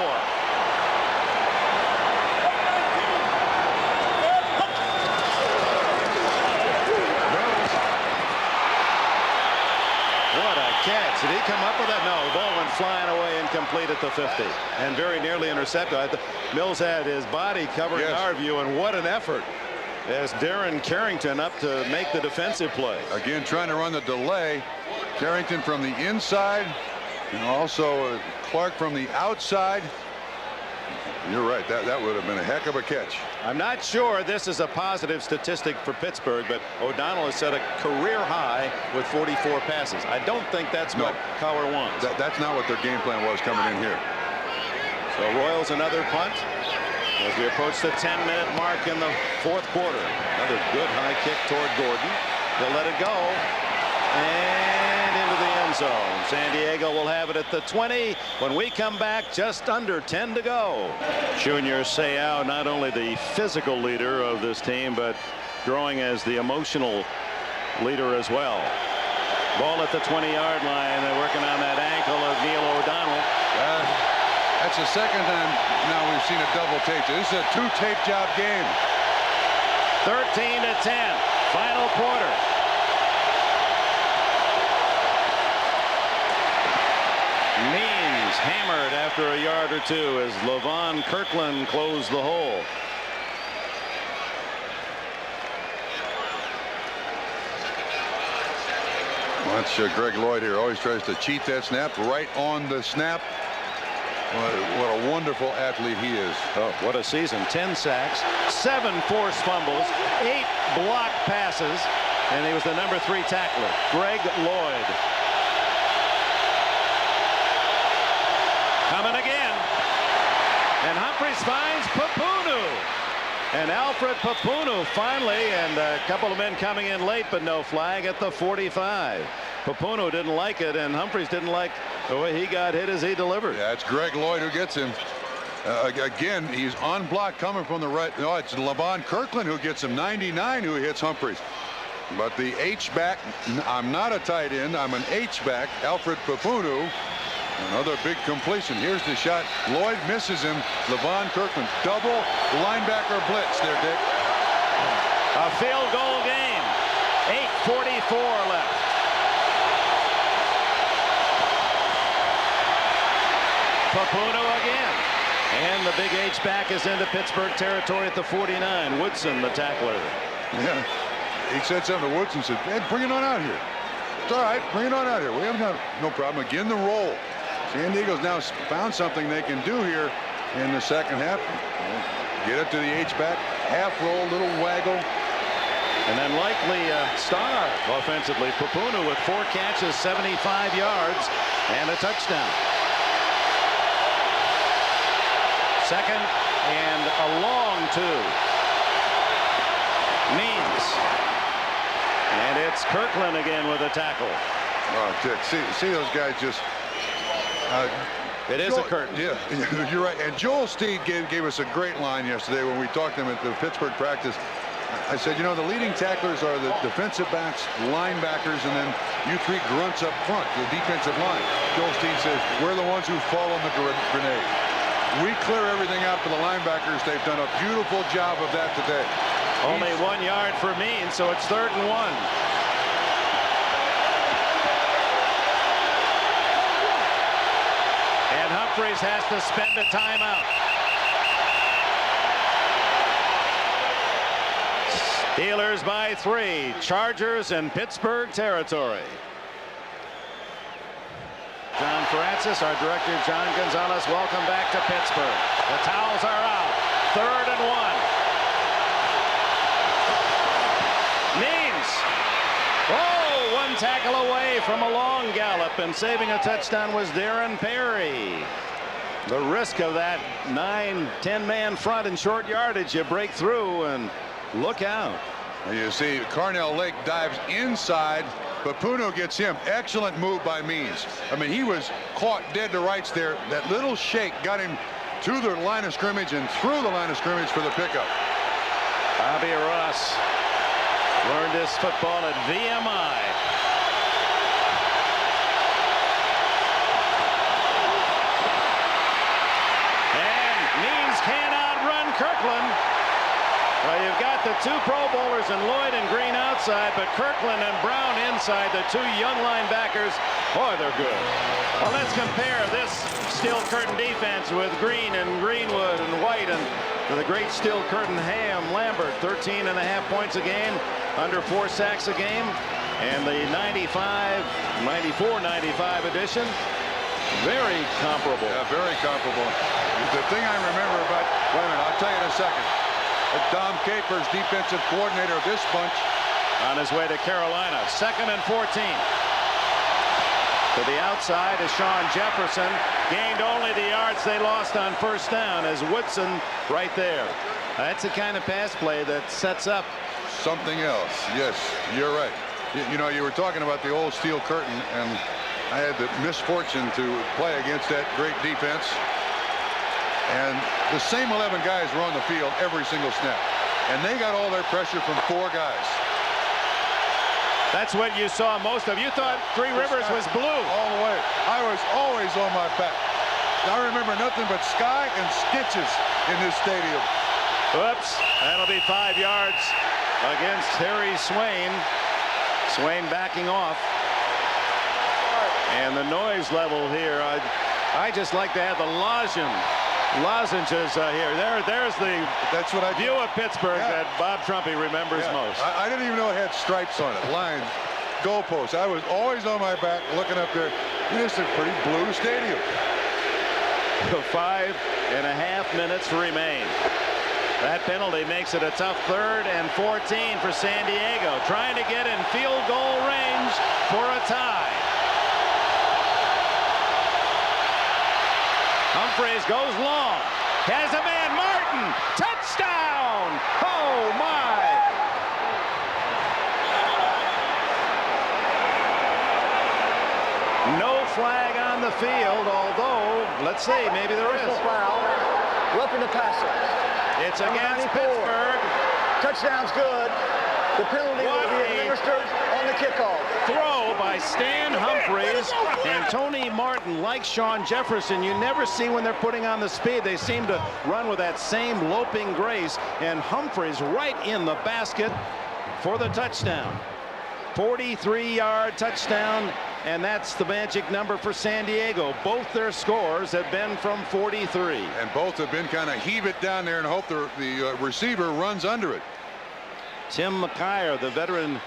What a catch. Did he come up with that? No, the ball went flying away incomplete at the 50 and very nearly intercepted. Mills had his body covering our view, and what an effort as Darren Carrington up to make the defensive play. Again, trying to run the delay. Carrington from the inside. And also Clark from the outside. You're right. That would have been a heck of a catch. I'm not sure this is a positive statistic for Pittsburgh, but O'Donnell has set a career high with 44 passes. I don't think that's what Cowher wants. That's not what their game plan was coming in here. So Royals another punt as we approach the 10-minute mark in the 4th quarter. Another good high kick toward Gordon. He'll let it go. And into the end zone. San Diego will have it at the 20 when we come back. Just under 10 to go. Junior Seau, not only the physical leader of this team, but growing as the emotional leader as well. Ball at the 20-yard line. They're working on that ankle of Neil O'Donnell. That's the second time now we've seen a double tape. This is a 2-tape job game. 13 to 10. Final quarter. Means hammered after a yard or 2 as Levon Kirkland closed the hole. Watch Greg Lloyd here. Always tries to cheat that snap. Right on the snap. What a wonderful athlete he is. Oh, what a season. 10 sacks, 7 forced fumbles, 8 blocked passes, and he was the number 3 tackler. Greg Lloyd. Coming again. And Humphries finds Papunu. And Alfred Papunu finally, and a couple of men coming in late, but no flag at the 45. Papunu didn't like it, and Humphreys didn't like the way he got hit as he delivered. Yeah, it's Greg Lloyd who gets him. Again, he's on block coming from the right. No, it's Levon Kirkland who gets him. 99 who hits Humphreys. But the H-back, I'm not a tight end, I'm an H-back, Alfred Papunu. Another big completion. Here's the shot. Lloyd misses him. Levon Kirkland. Double linebacker blitz there, Dick. A field goal game. 8:44 left. Papunu again. And the big H-back is into Pittsburgh territory at the 49. Woodson, the tackler. Yeah. He said something to Woodson, said, "Ed, bring it on out here. It's all right. Bring it on out here. We haven't got no problem." Again, the roll. San Diego's now found something they can do here in the second half. Get it to the H-back. Half roll, little waggle. An unlikely star offensively. Papunu with 4 catches, 75 yards, and a touchdown. Second and a long 2. Means. And it's Kirkland again with a tackle. Oh, Dick, see those guys just... it is a curtain. Yeah, you're right. And Joel Steed gave us a great line yesterday when we talked to him at the Pittsburgh practice. I said, you know, the leading tacklers are the defensive backs, linebackers, and then you 3 grunts up front, the defensive line. Joel Steed says, we're the ones who fall on the grenade. We clear everything out for the linebackers. They've done a beautiful job of that today. Only 1 yard for Means, so it's 3rd and 1. And Humphreys has to spend a timeout. Steelers by 3. Chargers in Pittsburgh territory. John Francis, our director, John Gonzalez, welcome back to Pittsburgh. The towels are out. 3rd and 1. Means. Oh, 1 tackle away from a long gallop, and saving a touchdown was Darren Perry. The risk of that 9-10 man front in short yardage, you break through and look out. And you see Carnell Lake dives inside. Papunu gets him. Excellent move by Means. I mean, he was caught dead to rights there. That little shake got him to the line of scrimmage and through the line of scrimmage for the pickup. Bobby Ross learned his football at VMI. And Means can't outrun Kirkland. Well, you've got the 2 Pro Bowlers and Lloyd and Green outside, but Kirkland and Brown inside, the 2 young linebackers. Boy, they're good. Well, let's compare this steel curtain defense with Green and Greenwood and White and the great steel curtain Ham Lambert. 13.5 points a game, under 4 sacks a game, and the 94-95 edition. Very comparable. Yeah, very comparable. The thing I remember about, wait a minute, I'll tell you in a second. Dom Capers, defensive coordinator of this bunch. On his way to Carolina. 2nd and 14. To the outside is Sean Jefferson. Gained only the yards they lost on 1st down as Woodson right there. That's the kind of pass play that sets up something else. Yes, you're right. You know, you were talking about the old steel curtain, and I had the misfortune to play against that great defense. And the same 11 guys were on the field every single snap. And they got all their pressure from 4 guys. That's what you saw most of. You thought Three Rivers was blue. All the way. I was always on my back. I remember nothing but sky and stitches in this stadium. Oops. That'll be 5 yards against Harry Swain. Swain backing off. And the noise level here, I just like to have the lozenges here. There's the view of Pittsburgh that Bob Trumpy remembers most. I didn't even know it had stripes on it. Lines, goalposts. I was always on my back looking up there. It's a pretty blue stadium. 5.5 minutes remain. That penalty makes it a tough 3rd and 14 for San Diego, trying to get in field goal range for a tie. Humphreys goes long. Has a man. Martin. Touchdown. Let's see. Maybe there is. Personal foul. Roughing the passer. It's Number against 94. Pittsburgh. Touchdown's good. The penalty will be administered on the kickoff. Throw by Stan Humphries, and Tony Martin, like Sean Jefferson, you never see when they're putting on the speed. They seem to run with that same loping grace, and Humphries right in the basket for the touchdown. 43-yard touchdown, and that's the magic number for San Diego. Both their scores have been from 43. And both have been kind of heave it down there and hope the receiver runs under it. Tim McKyer, the veteran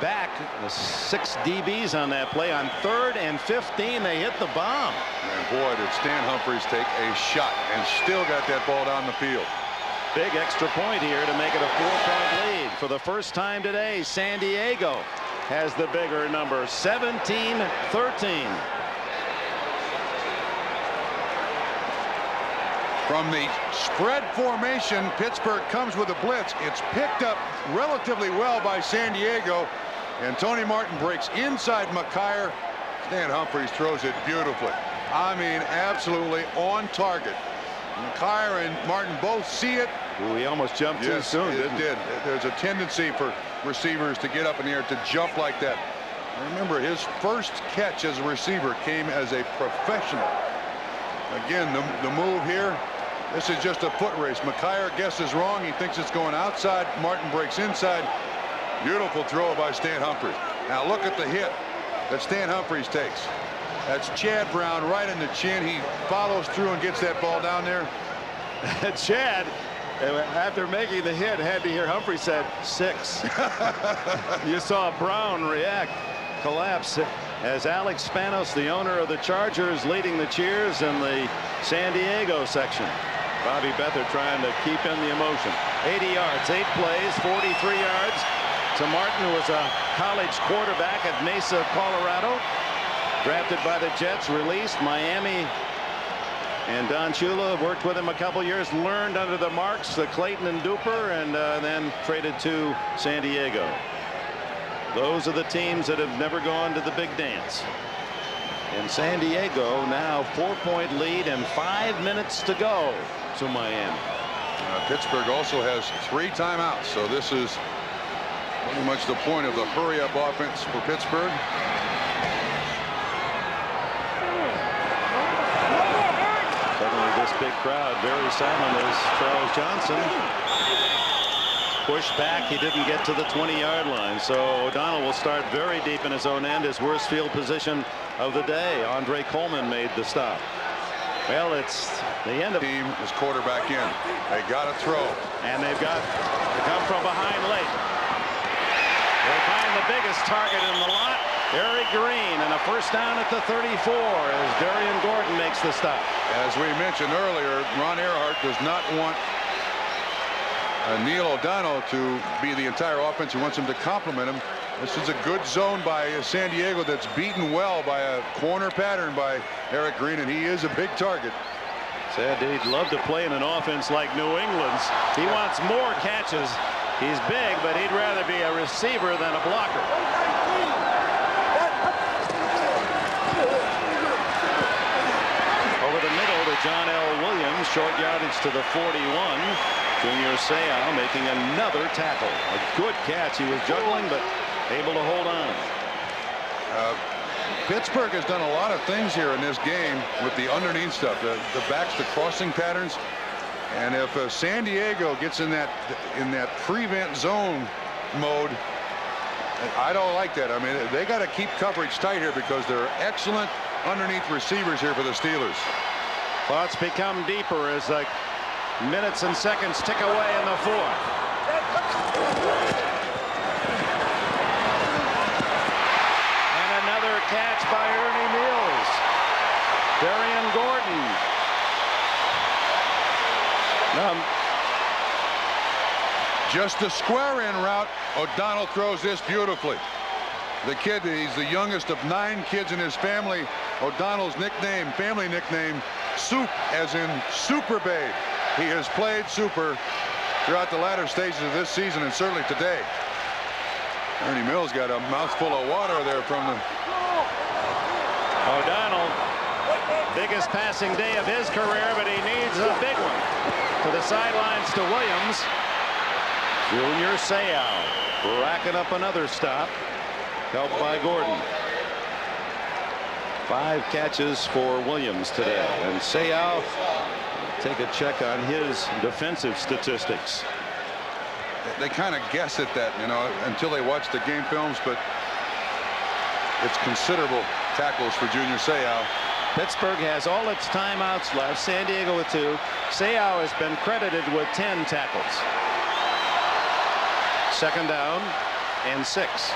back, the 6 DBs on that play. On 3rd and 15, they hit the bomb. And boy, did Stan Humphries take a shot and still got that ball down the field. Big extra point here to make it a 4-point lead. For the first time today, San Diego has the bigger number, 17-13. From the spread formation, Pittsburgh comes with a blitz. It's picked up relatively well by San Diego, and Tony Martin breaks inside McKyer. Stan Humphries throws it beautifully. I mean, absolutely on target. McKyer and Martin both see it. Ooh, he almost jumped too soon, didn't he? It did. There's a tendency for receivers to get up in the air, to jump like that. Remember, his first catch as a receiver came as a professional. Again, the move here, this is just a foot race. McKyer guesses wrong. He thinks it's going outside. Martin breaks inside. Beautiful throw by Stan Humphries. Now look at the hit that Stan Humphries takes. That's Chad Brown right in the chin. He follows through and gets that ball down there. Chad, after making the hit, had to hear Humphries said 6. You saw Brown react, collapse, as Alex Spanos, the owner of the Chargers, leading the cheers in the San Diego section. Bobby Beathard trying to keep in the emotion. 80 yards, 8 plays, 43 yards to Martin, who was a college quarterback at Mesa, Colorado. Drafted by the Jets, released Miami, and Don Shula worked with him a couple years, learned under the marks, the Clayton and Duper, and then traded to San Diego. Those are the teams that have never gone to the big dance. In San Diego now 4-point lead and 5 minutes to go to Miami. Pittsburgh also has 3 timeouts, so this is pretty much the point of the hurry-up offense for Pittsburgh. Suddenly this big crowd very silent as Charles Johnson pushed back. He didn't get to the 20-yard line, so O'Donnell will start very deep in his own end. His worst field position of the day. Andre Coleman made the stop. Well, it's the end of team is quarterback in. They got to throw, and they've got to come from behind late. They find the biggest target in the lot, Eric Green, and a first down at the 34 as Darian Gordon makes the stop. As we mentioned earlier, Ron Earhart does not want Neil O'Donnell to be the entire offense. He wants him to complement him. This is a good zone by San Diego that's beaten well by a corner pattern by Eric Green, and he is a big target. Said he'd love to play in an offense like New England's. He wants more catches. He's big, but he'd rather be a receiver than a blocker. Over the middle to John L. Williams, short yardage to the 41. Junior Seau making another tackle. A good catch. He was juggling, but able to hold on. Pittsburgh has done a lot of things here in this game with the underneath stuff, the backs, the crossing patterns. And if San Diego gets in that prevent zone mode, I don't like that. I mean, they got to keep coverage tight here because there are excellent underneath receivers here for the Steelers. Thoughts become deeper as the minutes and seconds tick away in the 4th. And another catch by Ernie Mills. Darian Gordon. Just a square in route. O'Donnell throws this beautifully. The kid, he's the youngest of 9 kids in his family. O'Donnell's nickname, family nickname, Soup, as in Super Babe. He has played super throughout the latter stages of this season, and certainly today. Ernie Mills got a mouthful of water there from the... O'Donnell Biggest passing day of his career, but he needs a big one. To the sidelines to Williams. Junior Seau racking up another stop, helped by Gordon. 5 catches for Williams today, and Seau take a check on his defensive statistics. They kind of guess at that, you know, until they watch the game films, but it's considerable tackles for Junior Seau. Pittsburgh has all its timeouts left. San Diego with 2. Seau has been credited with 10 tackles. 2nd down and 6.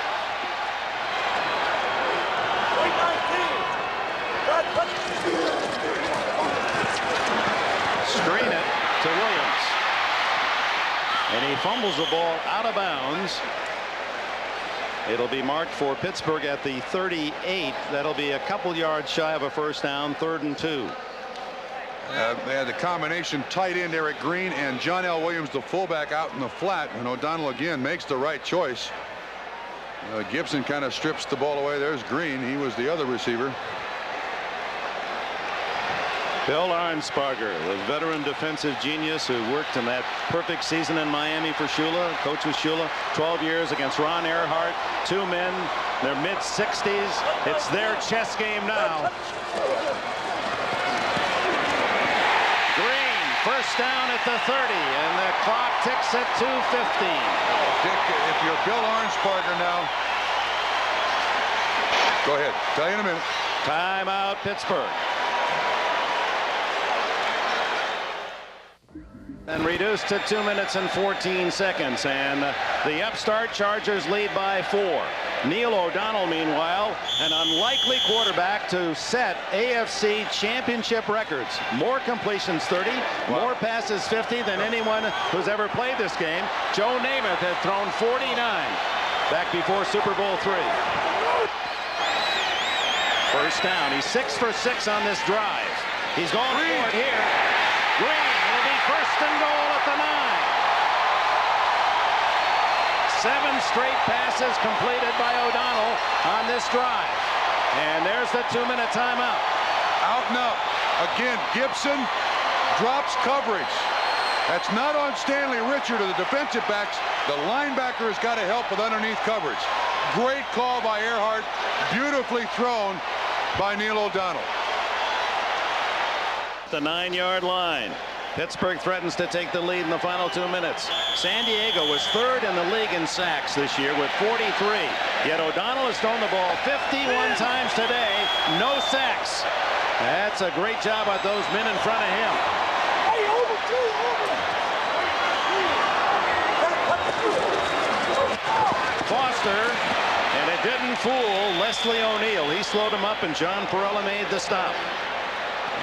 Screen it to Williams. And he fumbles the ball out of bounds. It'll be marked for Pittsburgh at the 38. That'll be a couple yards shy of a first down. 3rd and 2. They had the combination tight end Eric Green and John L. Williams, the fullback, out in the flat, and O'Donnell again makes the right choice. Gibson kind of strips the ball away. There's Green. He was the other receiver. Bill Arnsparger, the veteran defensive genius who worked in that perfect season in Miami for Shula. Coach with Shula 12 years against Ron Earhart. 2 men, their mid-60s. It's their chess game now. Green, first down at the 30, and the clock ticks at 2:15. Dick, if you're Bill Arnsparger now, go ahead. Tell you in a minute. Timeout, Pittsburgh. And reduced to 2 minutes and 14 seconds, and the upstart Chargers lead by 4. Neil O'Donnell, meanwhile, an unlikely quarterback to set AFC championship records. More completions 30, more passes 50 than anyone who's ever played this game. Joe Namath had thrown 49 back before Super Bowl III. First down. He's 6 for 6 on this drive. He's going for it here. Green. First and goal at the 9. 7 straight passes completed by O'Donnell on this drive. And there's the 2-minute timeout. Out and up. Again, Gibson drops coverage. That's not on Stanley Richard or the defensive backs. The linebacker has got to help with underneath coverage. Great call by Earhart. Beautifully thrown by Neil O'Donnell. The 9-yard line. Pittsburgh threatens to take the lead in the final 2 minutes. San Diego was 3rd in the league in sacks this year with 43. Yet O'Donnell has thrown the ball 51 times today. No sacks. That's a great job by those men in front of him. Foster, and it didn't fool Leslie O'Neal. He slowed him up, and John Perella made the stop.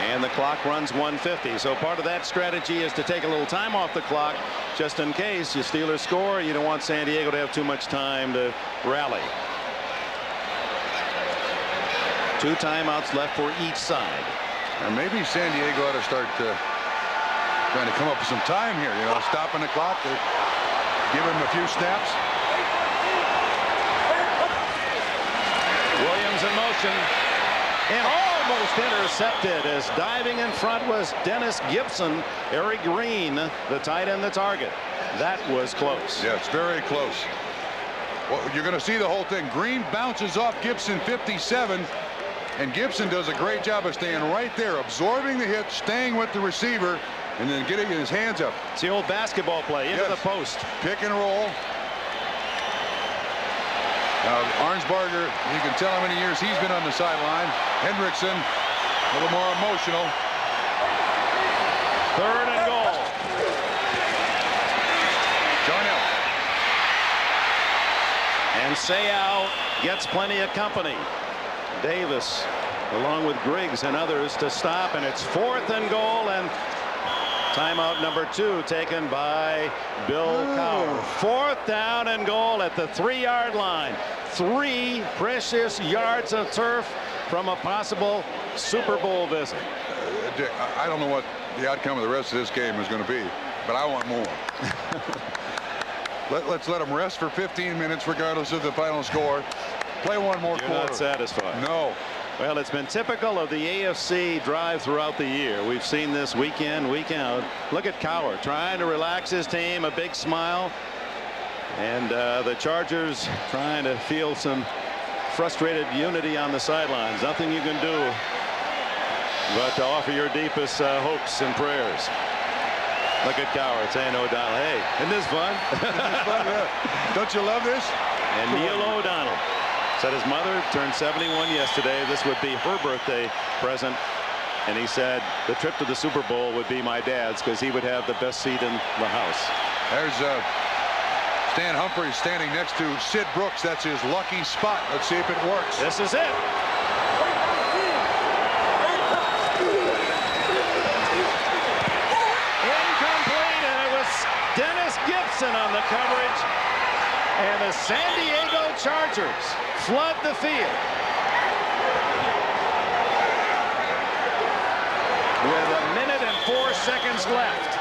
And the clock runs 1:50. So part of that strategy is to take a little time off the clock just in case you Steelers score. You don't want San Diego to have too much time to rally. 2 timeouts left for each side. And maybe San Diego ought to start trying to come up with some time here. You know, stopping the clock, give him a few snaps. Williams in motion. And almost intercepted as diving in front was Dennis Gibson. Eric Green, the tight end, the target. That was close. Yeah, it's very close. Well, you're going to see the whole thing. Green bounces off Gibson 57, and Gibson does a great job of staying right there, absorbing the hit, staying with the receiver, and then getting his hands up. It's the old basketball play into the post. Pick and roll. Arnsparger, you can tell how many years he's been on the sideline. Hendrickson, a little more emotional. 3rd and goal. Darnell. And Seau gets plenty of company. Davis, along with Griggs and others, to stop, and it's 4th and goal, and timeout number 2 taken by Bill Cowher. 4th down and goal at the 3-yard line. 3 precious yards of turf from a possible Super Bowl visit. Dick, I don't know what the outcome of the rest of this game is going to be, but I want more. Let's let them rest for 15 minutes regardless of the final score. Play one more quarter. You're not satisfied. No. Well, it's been typical of the AFC drive throughout the year. We've seen this week in, week out. Look at Cowher trying to relax his team, a big smile. And the Chargers trying to feel some frustrated unity on the sidelines. Nothing you can do but to offer your deepest hopes and prayers. Look at Cowher saying O'Donnell, hey, isn't this fun? Yeah. Don't you love this? And Neil O'Donnell said his mother turned 71 yesterday. This would be her birthday present. And he said the trip to the Super Bowl would be my dad's because he would have the best seat in the house. There's Stan Humphries standing next to Sid Brooks. That's his lucky spot. Let's see if it works. This is it. Incomplete, and it was Dennis Gibson on the coverage. And the San Diego Chargers flood the field with 1 minute and 4 seconds left.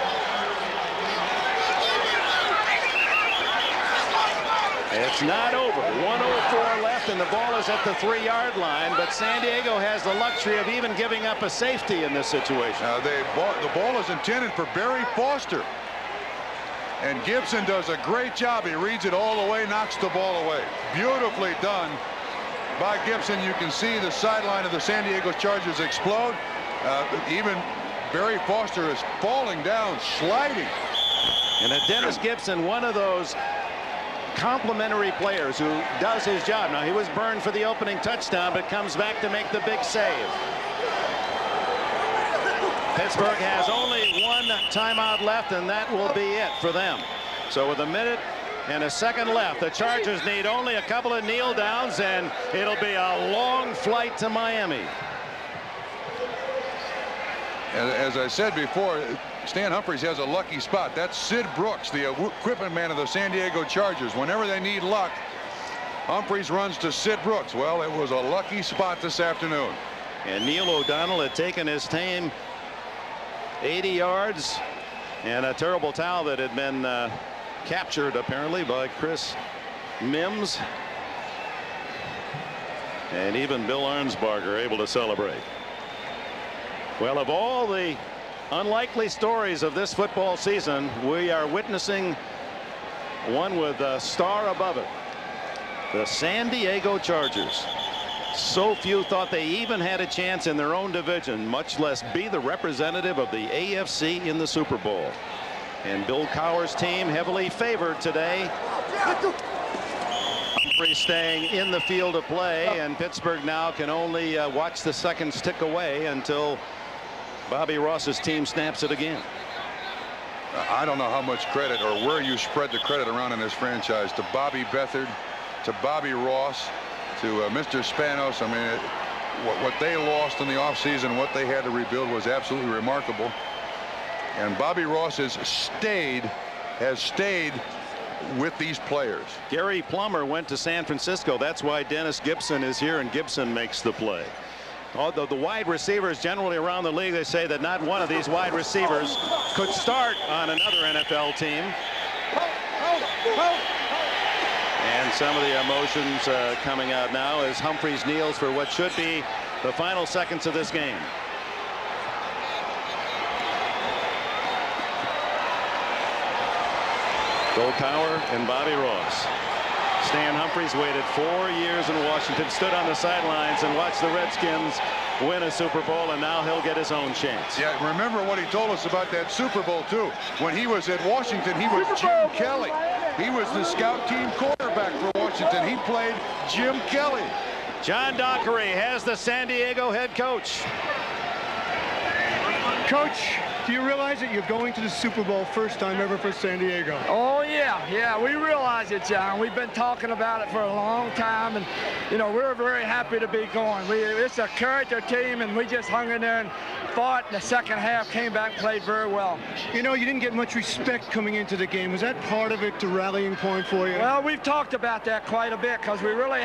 It's not over. 1:04 left, and the ball is at the 3-yard line. But San Diego has the luxury of even giving up a safety in this situation. The ball is intended for Barry Foster. And Gibson does a great job. He reads it all the way, knocks the ball away. Beautifully done by Gibson. You can see the sideline of the San Diego Chargers explode. Even Barry Foster is falling down, sliding. And Dennis Gibson, one of those complimentary players who does his job. Now, he was burned for the opening touchdown, but comes back to make the big save. Pittsburgh has only 1 timeout left, and that will be it for them. So with 1 minute and a second left, the Chargers need only a couple of kneel downs, and it'll be a long flight to Miami. As I said before, Stan Humphries has a lucky spot. That's Sid Brooks, the equipment man of the San Diego Chargers. Whenever they need luck, Humphries runs to Sid Brooks. Well, it was a lucky spot this afternoon. And Neil O'Donnell had taken his team 80 yards, and a terrible towel that had been captured apparently by Chris Mims. And even Bill Arnsparger able to celebrate. Well, of all the unlikely stories of this football season, we are witnessing one with a star above it. The San Diego Chargers. So few thought they even had a chance in their own division, much less be the representative of the AFC in the Super Bowl. And Bill Cowher's team heavily favored today. Humphries staying in the field of play, and Pittsburgh now can only watch the seconds tick away until Bobby Ross's team snaps it again. I don't know how much credit or where you spread the credit around in this franchise to Bobby Beathard, to Bobby Ross, to Mr. Spanos. I mean, what they lost in the offseason, what they had to rebuild was absolutely remarkable. And Bobby Ross has stayed with these players. Gary Plummer went to San Francisco. That's why Dennis Gibson is here, and Gibson makes the play. Although the wide receivers generally around the league, they say that not one of these wide receivers could start on another NFL team. And some of the emotions coming out now as Humphries kneels for what should be the final seconds of this game. Bill Cowher and Bobby Ross. Stan Humphries waited 4 years in Washington, stood on the sidelines and watched the Redskins win a Super Bowl, and now he'll get his own chance. Yeah, remember what he told us about that Super Bowl too. When he was at Washington, he was Jim Kelly. He was the scout team quarterback for Washington. He played Jim Kelly. John Dockery has the San Diego head coach. Coach, do you realize that you're going to the Super Bowl first time ever for San Diego? Oh, yeah, we realize it, John. We've been talking about it for a long time, and, you know, we're very happy to be going. It's a character team, and we just hung in there and fought in the second half, came back and played very well. You know, you didn't get much respect coming into the game. Was that part of it, the rallying point for you? Well, we've talked about that quite a bit because we really